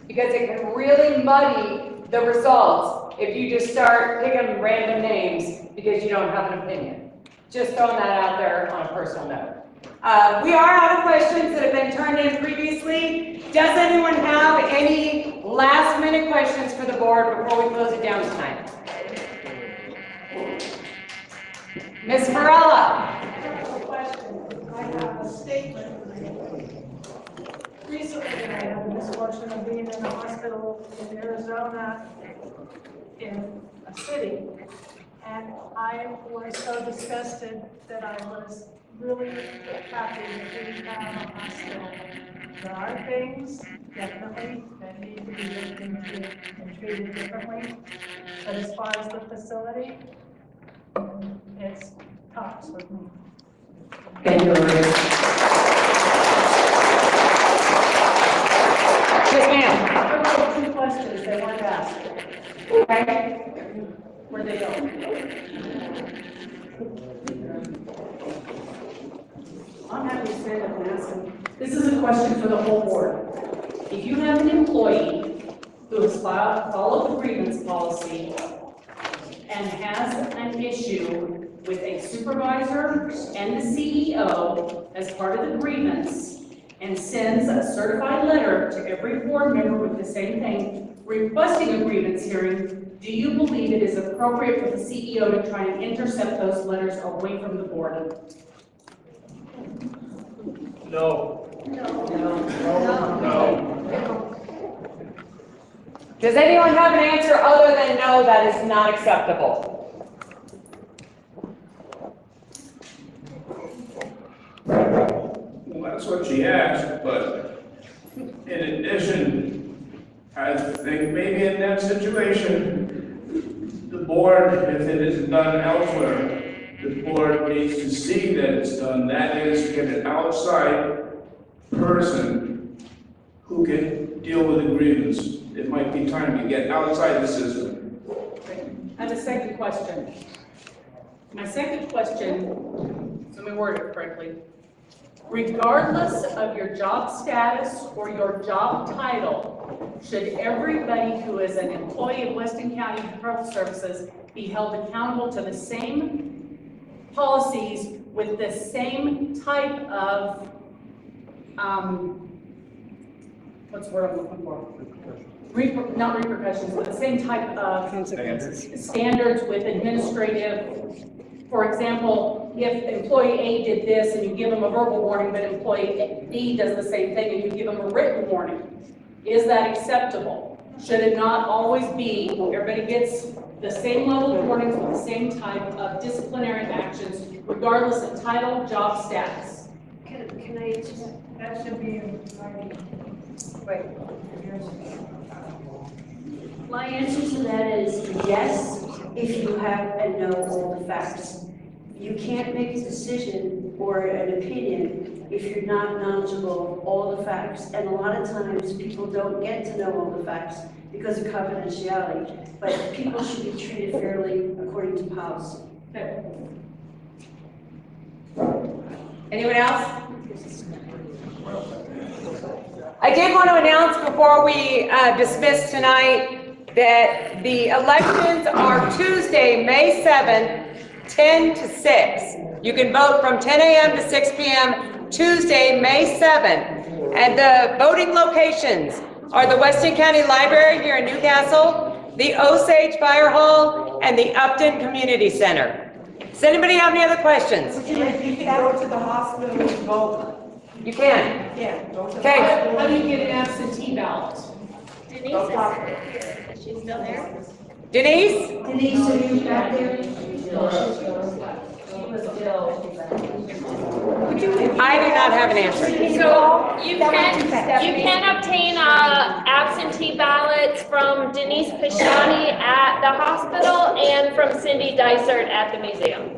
because it can really muddy the results if you just start picking random names because you don't have an opinion. Just throwing that out there on a personal note. We are out of questions that have been turned in previously. Does anyone have any last minute questions for the board before we close it down tonight? Ms. Varela. I have a statement. Recently, I had the misfortune of being in a hospital in Arizona, in a city, and I was so disgusted that I was really happy that we have a hospital. There are things, definitely, that need to be looked into and treated differently, but as far as the facility, it's tops with me. Thank you, Maria. Yes, ma'am. There were 2 questions that weren't asked. Okay. Where they go? I'm happy to stand up and ask them. This is a question for the whole board. If you have an employee who has followed the grievance policy and has an issue with a supervisor and the CEO as part of the grievance and sends a certified letter to every board member with the same thing, requesting a grievance hearing, do you believe it is appropriate for the CEO to try and intercept those letters away from the board? No. Does anyone have an answer other than no, that is not acceptable? Well, that's what she asked, but in addition, I think maybe in that situation, the board, if it is done elsewhere, the board needs to see that it's done. That is, get an outside person who can deal with the grievance. It might be time to get outside the system. And the second question. My second question, let me word it correctly. Regardless of your job status or your job title, should everybody who is an employee of Weston County Health Services be held accountable to the same policies with the same type of, what's the word I'm looking for? Not repercussions, but the same type of standards with administrative. For example, if employee A did this and you give them a verbal warning, but employee B does the same thing and you give them a written warning, is that acceptable? Should it not always be, everybody gets the same level of warnings with the same type of disciplinary actions, regardless of title, job status? Can I, that should be, wait. My answer to that is yes, if you have and know all the facts. You can't make a decision or an opinion if you're not knowledgeable of all the facts. And a lot of times, people don't get to know all the facts because of confidentiality. But people should be treated fairly according to policy. Anyone else? I did want to announce before we dismiss tonight that the elections are Tuesday, May 7th, 10 to 6. You can vote from 10 a.m. to 6 p.m. Tuesday, May 7th. And the voting locations are the Weston County Library here in Newcastle, the Osage Fire Hall, and the Upton Community Center. Does anybody have any other questions? Would you repeat that? Go to the hospital and vote. You can. Yeah. Okay. How do you get an absentee ballot? Denise is here. Is she still there? Denise? Denise, are you back there? I do not have an answer. So you can obtain absentee ballots from Denise Pashani at the hospital and from Cindy Dysart at the museum.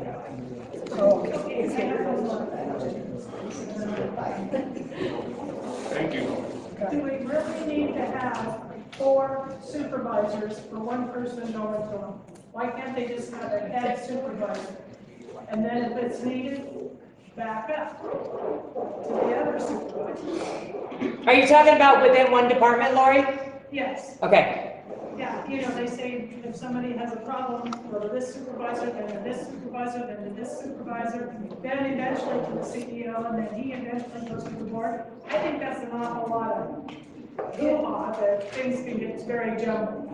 Thank you. Do we really need to have 4 supervisors for one person going to them? Why can't they just have a head supervisor? And then if it's needed, back up to the other supervisor. Are you talking about within one department, Lori? Yes. Okay. Yeah, you know, they say if somebody has a problem, go to this supervisor, then to this supervisor, then to this supervisor, then eventually to the CEO, and then he eventually goes to the board. I think that's an awful lot of hoo-ha, that things can get very jumbled.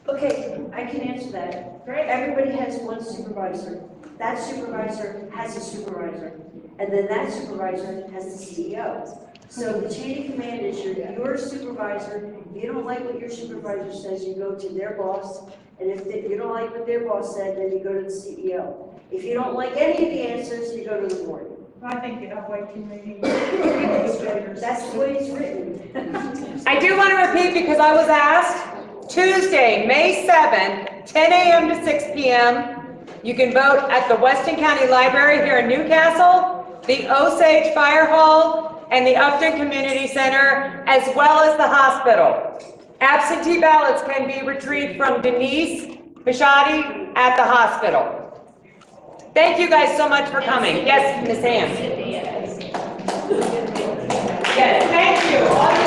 Okay, I can answer that. Great. Everybody has one supervisor. That supervisor has a supervisor. And then that supervisor has the CEO. So the chain of command is your supervisor. If you don't like what your supervisor says, you go to their boss. And if you don't like what their boss said, then you go to the CEO. If you don't like any of the answers, you go to the board. I think you have way too many administrators. That's the way it's written. I do want to repeat because I was asked, Tuesday, May 7th, 10 a.m. to 6 p.m. You can vote at the Weston County Library here in Newcastle, the Osage Fire Hall, and the Upton Community Center, as well as the hospital. Absentee ballots can be retrieved from Denise Pashadi at the hospital. Thank you guys so much for coming. Yes, Ms. Ham. Yes, thank you.